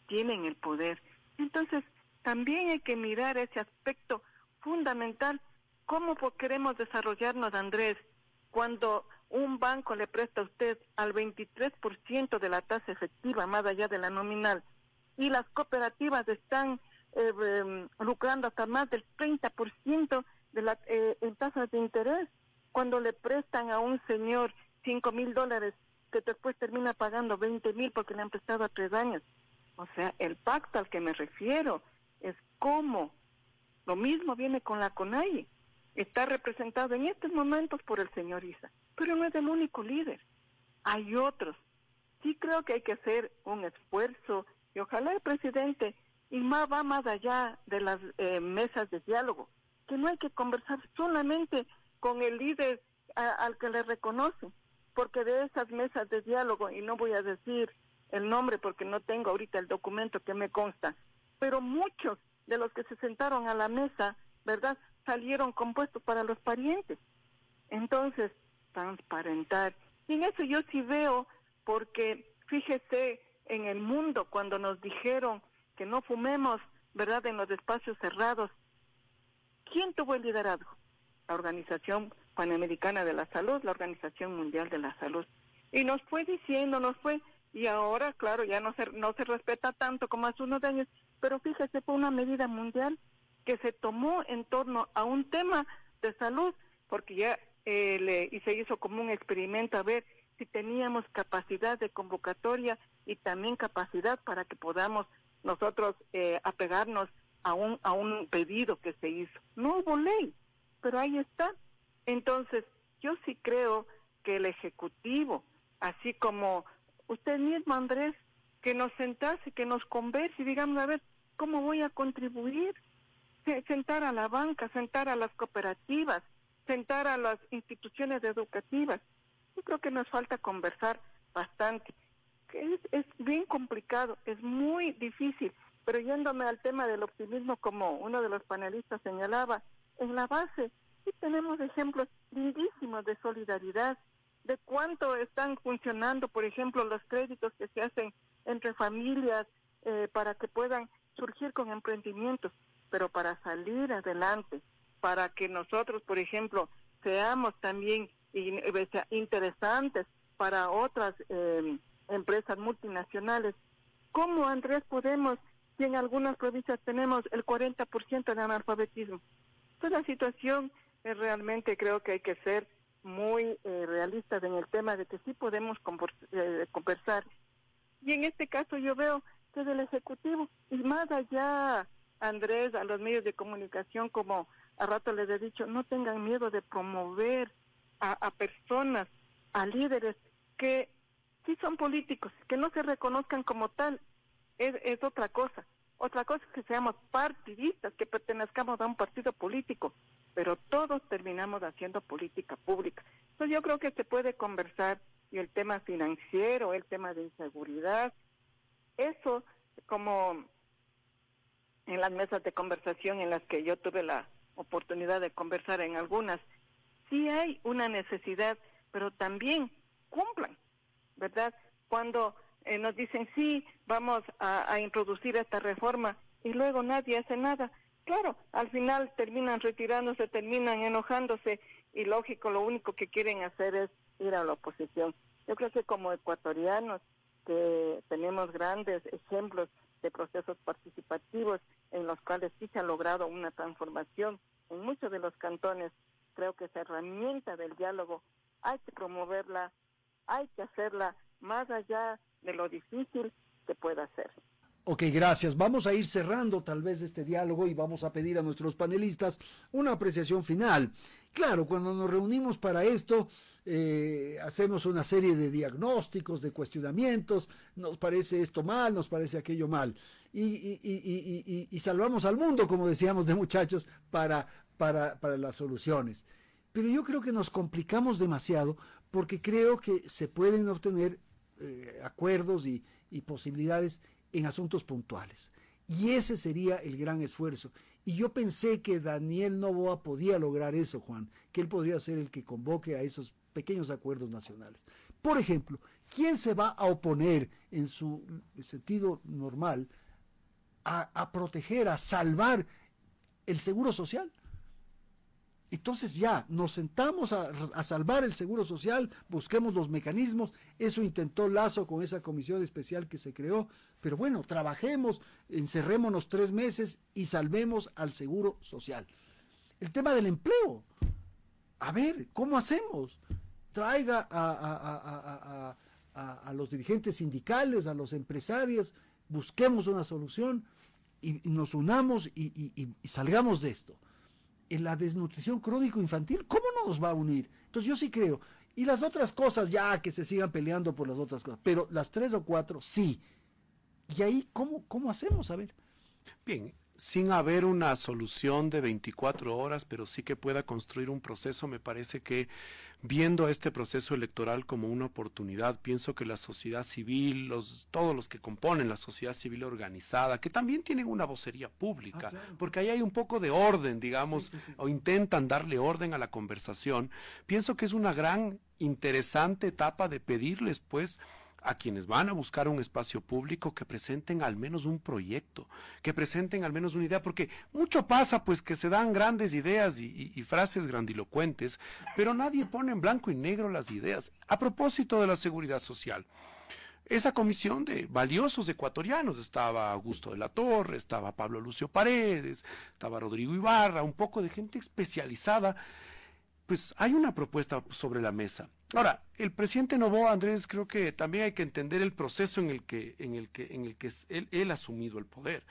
tienen el poder. Entonces, también hay que mirar ese aspecto fundamental. ¿Cómo queremos desarrollarnos, Andrés, cuando un banco le presta a usted al 23% de la tasa efectiva, más allá de la nominal, y las cooperativas están lucrando hasta más del 30% en tasas de interés, cuando le prestan a un señor $5,000 que después termina pagando 20,000 porque le han prestado a 3 años? O sea, el pacto al que me refiero es cómo. Lo mismo viene con la CONAIE. Está representado en estos momentos por el señor Issa, pero no es el único líder. Hay otros. Sí creo que hay que hacer un esfuerzo, y ojalá el presidente va más allá de las mesas de diálogo, que no hay que conversar solamente con el líder al que le reconoce, porque de esas mesas de diálogo, y no voy a decir el nombre porque no tengo ahorita el documento que me consta, pero muchos de los que se sentaron a la mesa, ¿verdad?, salieron compuestos para los parientes. Entonces, transparentar. Y en eso yo sí veo, porque fíjese, en el mundo, cuando nos dijeron que no fumemos, ¿verdad?, en los espacios cerrados, ¿quién tuvo el liderazgo? La Organización Panamericana de la Salud, la Organización Mundial de la Salud. Y nos fue diciendo, y ahora, claro, ya no se respeta tanto como hace unos años, pero fíjese, fue una medida mundial que se tomó en torno a un tema de salud, porque ya y se hizo como un experimento a ver si teníamos capacidad de convocatoria y también capacidad para que podamos nosotros apegarnos a un pedido que se hizo. No hubo ley, pero ahí está. Entonces, yo sí creo que el Ejecutivo, así como usted mismo, Andrés, que nos sentase, que nos converse y digamos, a ver, ¿cómo voy a contribuir? Sentar a la banca, sentar a las cooperativas, sentar a las instituciones educativas. Yo creo que nos falta conversar bastante. Es bien complicado, es muy difícil, pero yéndome al tema del optimismo, como uno de los panelistas señalaba, en la base sí tenemos ejemplos lindísimos de solidaridad, de cuánto están funcionando, por ejemplo, los créditos que se hacen entre familias para que puedan surgir con emprendimientos, pero para salir adelante, para que nosotros, por ejemplo, seamos también interesantes para otras empresas multinacionales. ¿Cómo, Andrés, podemos, si en algunas provincias tenemos el 40% de analfabetismo? Entonces la situación es realmente, creo que hay que ser muy realistas en el tema de que sí podemos conversar. Y en este caso yo veo que del Ejecutivo, y más allá, Andrés, a los medios de comunicación, como a rato les he dicho, no tengan miedo de promover a personas, a líderes que sí son políticos, que no se reconozcan como tal, es otra cosa. Otra cosa es que seamos partidistas, que pertenezcamos a un partido político, pero todos terminamos haciendo política pública. Entonces yo creo que se puede conversar, y el tema financiero, el tema de inseguridad, eso como en las mesas de conversación en las que yo tuve la oportunidad de conversar en algunas, sí hay una necesidad, pero también cumplan, ¿verdad? Cuando nos dicen, sí, vamos a introducir esta reforma, y luego nadie hace nada. Claro, al final terminan retirándose, terminan enojándose, y lógico, lo único que quieren hacer es ir a la oposición. Yo creo que como ecuatorianos, que tenemos grandes ejemplos de procesos participativos en los cuales sí se ha logrado una transformación en muchos de los cantones, creo que esa herramienta del diálogo hay que promoverla, hay que hacerla más allá de lo difícil que pueda ser. Ok, gracias. Vamos a ir cerrando tal vez este diálogo y vamos a pedir a nuestros panelistas una apreciación final. Claro, cuando nos reunimos para esto, hacemos una serie de diagnósticos, de cuestionamientos, nos parece esto mal, nos parece aquello mal, y salvamos al mundo, como decíamos de muchachos, para las soluciones. Pero yo creo que nos complicamos demasiado porque creo que se pueden obtener acuerdos y posibilidades en asuntos puntuales. Y ese sería el gran esfuerzo. Y yo pensé que Daniel Noboa podía lograr eso, Juan, que él podría ser el que convoque a esos pequeños acuerdos nacionales. Por ejemplo, ¿quién se va a oponer en su sentido normal a proteger, a salvar el seguro social? Entonces ya, nos sentamos a salvar el seguro social, busquemos los mecanismos, eso intentó Lasso con esa comisión especial que se creó, pero bueno, trabajemos, encerrémonos 3 meses y salvemos al seguro social. El tema del empleo, a ver, ¿cómo hacemos? Traiga a los dirigentes sindicales, a los empresarios, busquemos una solución y nos unamos y salgamos de esto. En la desnutrición crónico-infantil, ¿cómo no nos va a unir? Entonces yo sí creo, y las otras cosas ya que se sigan peleando por las otras cosas, pero las 3 o 4 sí. Y ahí, ¿cómo hacemos? A ver. Bien, sin haber una solución de 24 horas, pero sí que pueda construir un proceso, me parece que viendo este proceso electoral como una oportunidad, pienso que la sociedad civil, todos los que componen la sociedad civil organizada, que también tienen una vocería pública, claro, porque ahí hay un poco de orden, digamos, sí. o intentan darle orden a la conversación, pienso que es una gran, interesante etapa de pedirles, pues, a quienes van a buscar un espacio público que presenten al menos un proyecto, que presenten al menos una idea, porque mucho pasa pues que se dan grandes ideas y frases grandilocuentes, pero nadie pone en blanco y negro las ideas. A propósito de la seguridad social, esa comisión de valiosos ecuatorianos. Estaba Augusto de la Torre, estaba Pablo Lucio Paredes, estaba Rodrigo Ibarra, un poco de gente especializada. Pues hay una propuesta sobre la mesa. Ahora, el presidente Noboa, Andrés, creo que también hay que entender el proceso en el que él ha asumido el poder.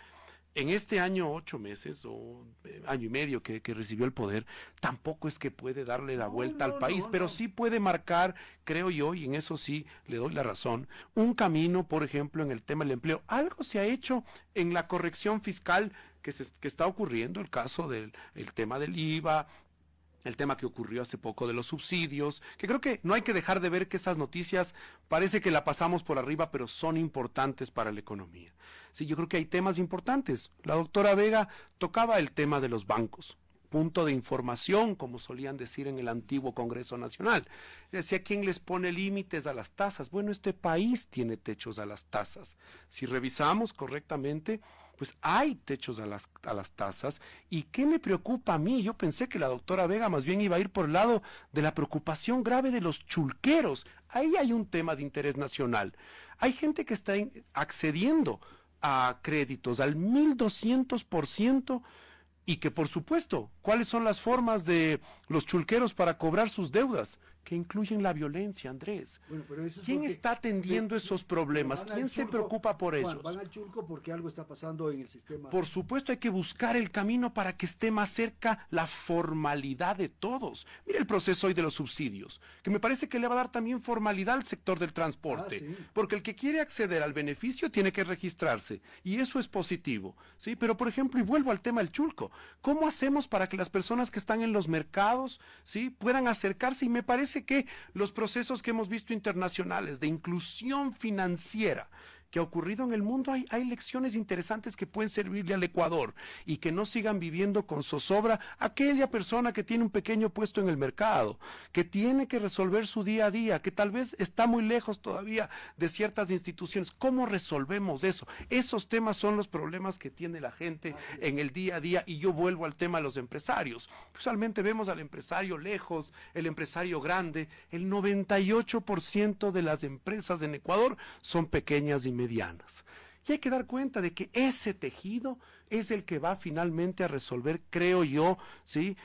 En este año, 8 meses o año y medio que recibió el poder, tampoco es que puede darle la vuelta al país, pero sí puede marcar, creo yo, y en eso sí le doy la razón, un camino, por ejemplo, en el tema del empleo. Algo se ha hecho en la corrección fiscal que está ocurriendo, el caso del tema del IVA, el tema que ocurrió hace poco de los subsidios, que creo que no hay que dejar de ver que esas noticias parece que la pasamos por arriba, pero son importantes para la economía. Sí, yo creo que hay temas importantes. La doctora Vega tocaba el tema de los bancos, punto de información, como solían decir en el antiguo Congreso Nacional. Decía, ¿quién les pone límites a las tasas? Bueno, este país tiene techos a las tasas. Si revisamos correctamente, pues hay techos a las tasas. ¿Y qué me preocupa a mí? Yo pensé que la doctora Vega más bien iba a ir por el lado de la preocupación grave de los chulqueros. Ahí hay un tema de interés nacional. Hay gente que está accediendo a créditos al 1200%, y que, por supuesto, ¿cuáles son las formas de los chulqueros para cobrar sus deudas? Que incluyen la violencia, Andrés. Bueno, pero eso es ¿Quién está atendiendo esos problemas? ¿Quién se preocupa por ellos? Van al chulco porque algo está pasando en el sistema. Por supuesto, hay que buscar el camino para que esté más cerca la formalidad de todos. Mire el proceso hoy de los subsidios, que me parece que le va a dar también formalidad al sector del transporte. Sí. Porque el que quiere acceder al beneficio tiene que registrarse, y eso es positivo, ¿sí? Pero, por ejemplo, y vuelvo al tema del chulco, ¿cómo hacemos para que las personas que están en los mercados, ¿sí?, puedan acercarse? Y me parece que los procesos que hemos visto internacionales de inclusión financiera que ha ocurrido en el mundo, hay lecciones interesantes que pueden servirle al Ecuador, y que no sigan viviendo con zozobra aquella persona que tiene un pequeño puesto en el mercado, que tiene que resolver su día a día, que tal vez está muy lejos todavía de ciertas instituciones. ¿Cómo resolvemos eso? Esos temas son los problemas que tiene la gente en el día a día. Y yo vuelvo al tema de los empresarios. Usualmente vemos al empresario lejos, el empresario grande. El 98% de las empresas en Ecuador son pequeñas y medianas. Y hay que dar cuenta de que ese tejido es el que va finalmente a resolver, creo yo, ¿sí?,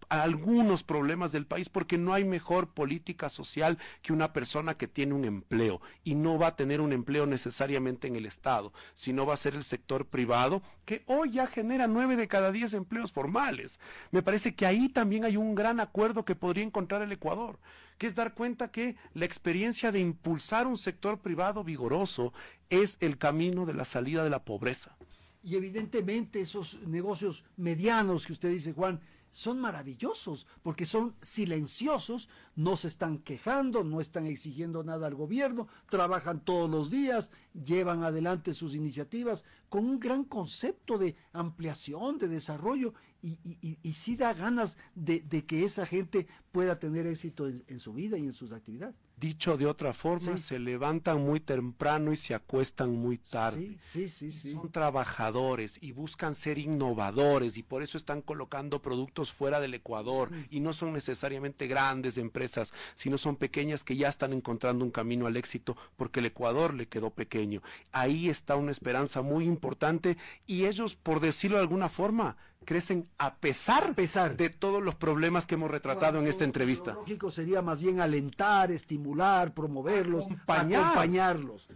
algunos problemas del país, porque no hay mejor política social que una persona que tiene un empleo, y no va a tener un empleo necesariamente en el Estado, sino va a ser el sector privado, que hoy ya genera 9 de cada 10 empleos formales. Me parece que ahí también hay un gran acuerdo que podría encontrar el Ecuador, que es dar cuenta que la experiencia de impulsar un sector privado vigoroso es el camino de la salida de la pobreza. Y evidentemente esos negocios medianos que usted dice, Juan, son maravillosos porque son silenciosos, no se están quejando, no están exigiendo nada al gobierno, trabajan todos los días, llevan adelante sus iniciativas con un gran concepto de ampliación, de desarrollo, y sí da ganas de que esa gente pueda tener éxito en su vida y en sus actividades. Dicho de otra forma, sí, se levantan muy temprano y se acuestan muy tarde. Sí. Son trabajadores y buscan ser innovadores, y por eso están colocando productos fuera del Ecuador, y no son necesariamente grandes empresas, sino son pequeñas que ya están encontrando un camino al éxito porque el Ecuador le quedó pequeño. Ahí está una esperanza muy importante, y ellos, por decirlo de alguna forma, crecen a pesar de todos los problemas que hemos retratado en esta entrevista. Lo lógico sería más bien alentar, estimular, promoverlos, acompañarlos.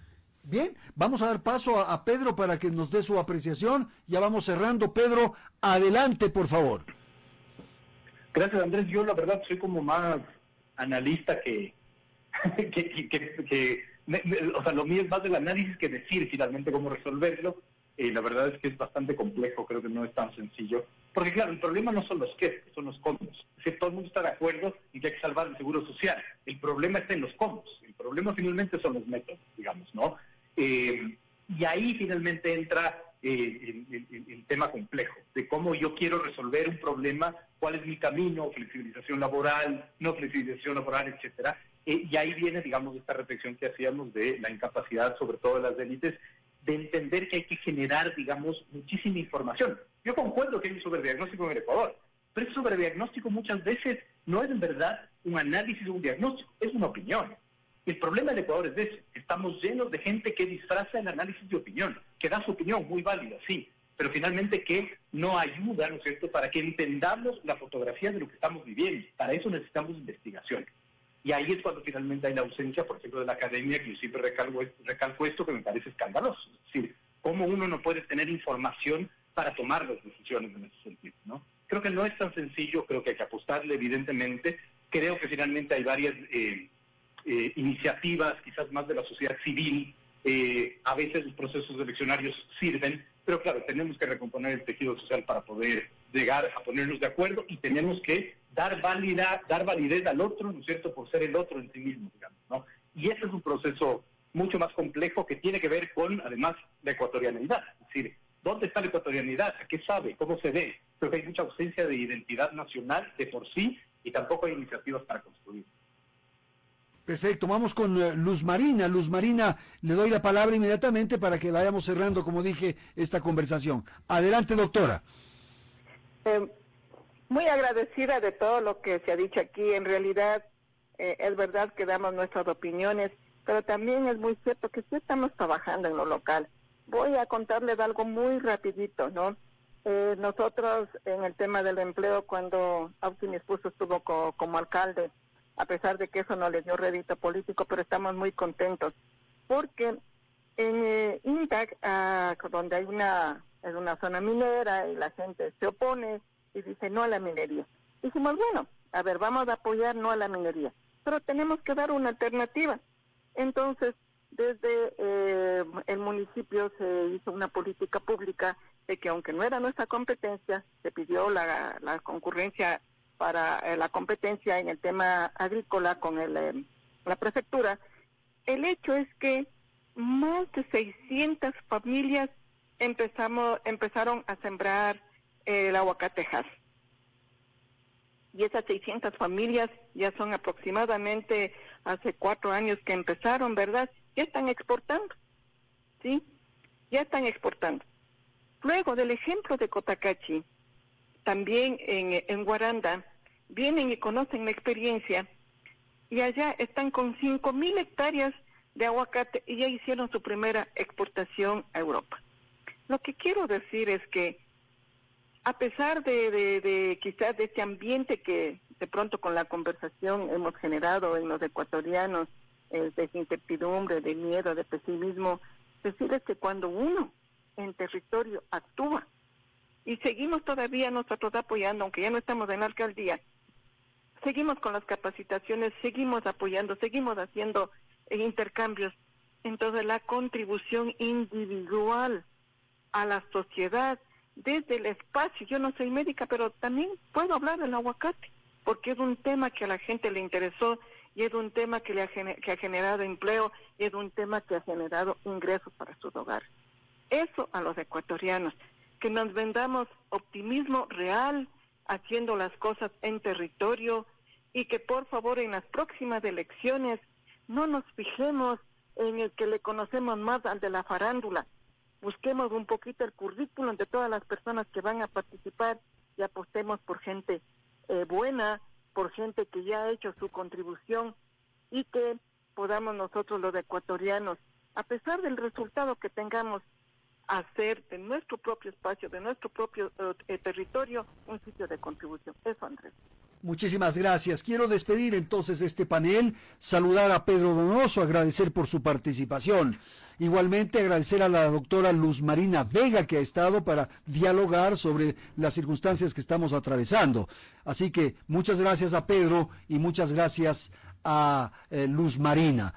Bien, vamos a dar paso a Pedro para que nos dé su apreciación. Ya vamos cerrando. Pedro, adelante, por favor. Gracias, Andrés. Yo la verdad soy como más analista o sea, lo mío es más del análisis que decir finalmente cómo resolverlo. La verdad es que es bastante complejo, creo que no es tan sencillo. Porque claro, el problema no son los qué, son los cómo. Todo el mundo está de acuerdo en que hay que salvar el seguro social. El problema está en los cómo. El problema finalmente son los métodos, digamos, ¿no? Y ahí finalmente entra el tema complejo, de cómo yo quiero resolver un problema, cuál es mi camino, flexibilización laboral, no flexibilización laboral, etcétera. Y ahí viene, digamos, esta reflexión que hacíamos de la incapacidad, sobre todo de las élites, de entender que hay que generar, digamos, muchísima información. Yo concuerdo que hay un sobrediagnóstico en el Ecuador, pero ese sobrediagnóstico muchas veces no es en verdad un análisis o un diagnóstico, es una opinión. El problema del Ecuador es ese. Estamos llenos de gente que disfraza el análisis de opinión, que da su opinión muy válida, sí, pero finalmente que no ayuda, ¿no es cierto?, para que entendamos la fotografía de lo que estamos viviendo. Para eso necesitamos investigación. Y ahí es cuando finalmente hay la ausencia, por ejemplo, de la academia, que yo siempre recalco esto, que me parece escandaloso. Es decir, cómo uno no puede tener información para tomar las decisiones en ese sentido, ¿no? Creo que no es tan sencillo, creo que hay que apostarle, evidentemente. Creo que finalmente hay varias iniciativas, quizás más de la sociedad civil. A veces los procesos eleccionarios sirven, pero claro, tenemos que recomponer el tejido social para poder llegar a ponernos de acuerdo, y tenemos que dar validez al otro, ¿no es cierto?, por ser el otro en sí mismo, digamos, ¿no? Y ese es un proceso mucho más complejo que tiene que ver con, además, la ecuatorianidad. Es decir, ¿dónde está la ecuatorianidad? ¿A qué sabe? ¿Cómo se ve? Creo que hay mucha ausencia de identidad nacional de por sí, y tampoco hay iniciativas para construir. Perfecto, vamos con Luz Marina. Luz Marina, le doy la palabra inmediatamente para que vayamos cerrando, como dije, esta conversación. Adelante, doctora. Muy agradecida de todo lo que se ha dicho aquí. En realidad, es verdad que damos nuestras opiniones, pero también es muy cierto que sí estamos trabajando en lo local. Voy a contarles algo muy rapidito, ¿no? Nosotros, en el tema del empleo, cuando Auxin Espuso estuvo como alcalde, a pesar de que eso no le dio rédito político, pero estamos muy contentos, porque en INTAC, donde hay es una zona minera y la gente se opone y dice no a la minería. Dijimos, bueno, a ver, vamos a apoyar no a la minería, pero tenemos que dar una alternativa. Entonces, desde el municipio se hizo una política pública de que, aunque no era nuestra competencia, se pidió la concurrencia para la competencia en el tema agrícola con la prefectura. El hecho es que más de 600 familias empezaron a sembrar el aguacatejas. Y esas 600 familias ya son aproximadamente hace 4 años que empezaron, ¿verdad? Ya están exportando, ¿sí? Ya están exportando. Luego del ejemplo de Cotacachi, también en Guaranda, vienen y conocen la experiencia, y allá están con 5,000 hectáreas de aguacate y ya hicieron su primera exportación a Europa. Lo que quiero decir es que, a pesar de quizás de este ambiente que de pronto con la conversación hemos generado en los ecuatorianos, de incertidumbre, de miedo, de pesimismo, decirles que cuando uno en territorio actúa, y seguimos todavía nosotros apoyando, aunque ya no estamos en la alcaldía, seguimos con las capacitaciones, seguimos apoyando, seguimos haciendo intercambios. Entonces la contribución individual a la sociedad desde el espacio, yo no soy médica, pero también puedo hablar del aguacate, porque es un tema que a la gente le interesó, y es un tema que ha generado empleo, y es un tema que ha generado ingresos para sus hogares. Eso a los ecuatorianos, que nos vendamos optimismo real, haciendo las cosas en territorio, y que por favor en las próximas elecciones no nos fijemos en el que le conocemos más al de la farándula. Busquemos un poquito el currículum de todas las personas que van a participar y apostemos por gente buena, por gente que ya ha hecho su contribución, y que podamos nosotros los ecuatorianos, a pesar del resultado que tengamos, hacer de nuestro propio espacio, de nuestro propio territorio, un sitio de contribución. Eso, Andrés. Muchísimas gracias. Quiero despedir entonces este panel, saludar a Pedro Donoso, agradecer por su participación. Igualmente agradecer a la doctora Luz Marina Vega, que ha estado para dialogar sobre las circunstancias que estamos atravesando. Así que muchas gracias a Pedro y muchas gracias a Luz Marina.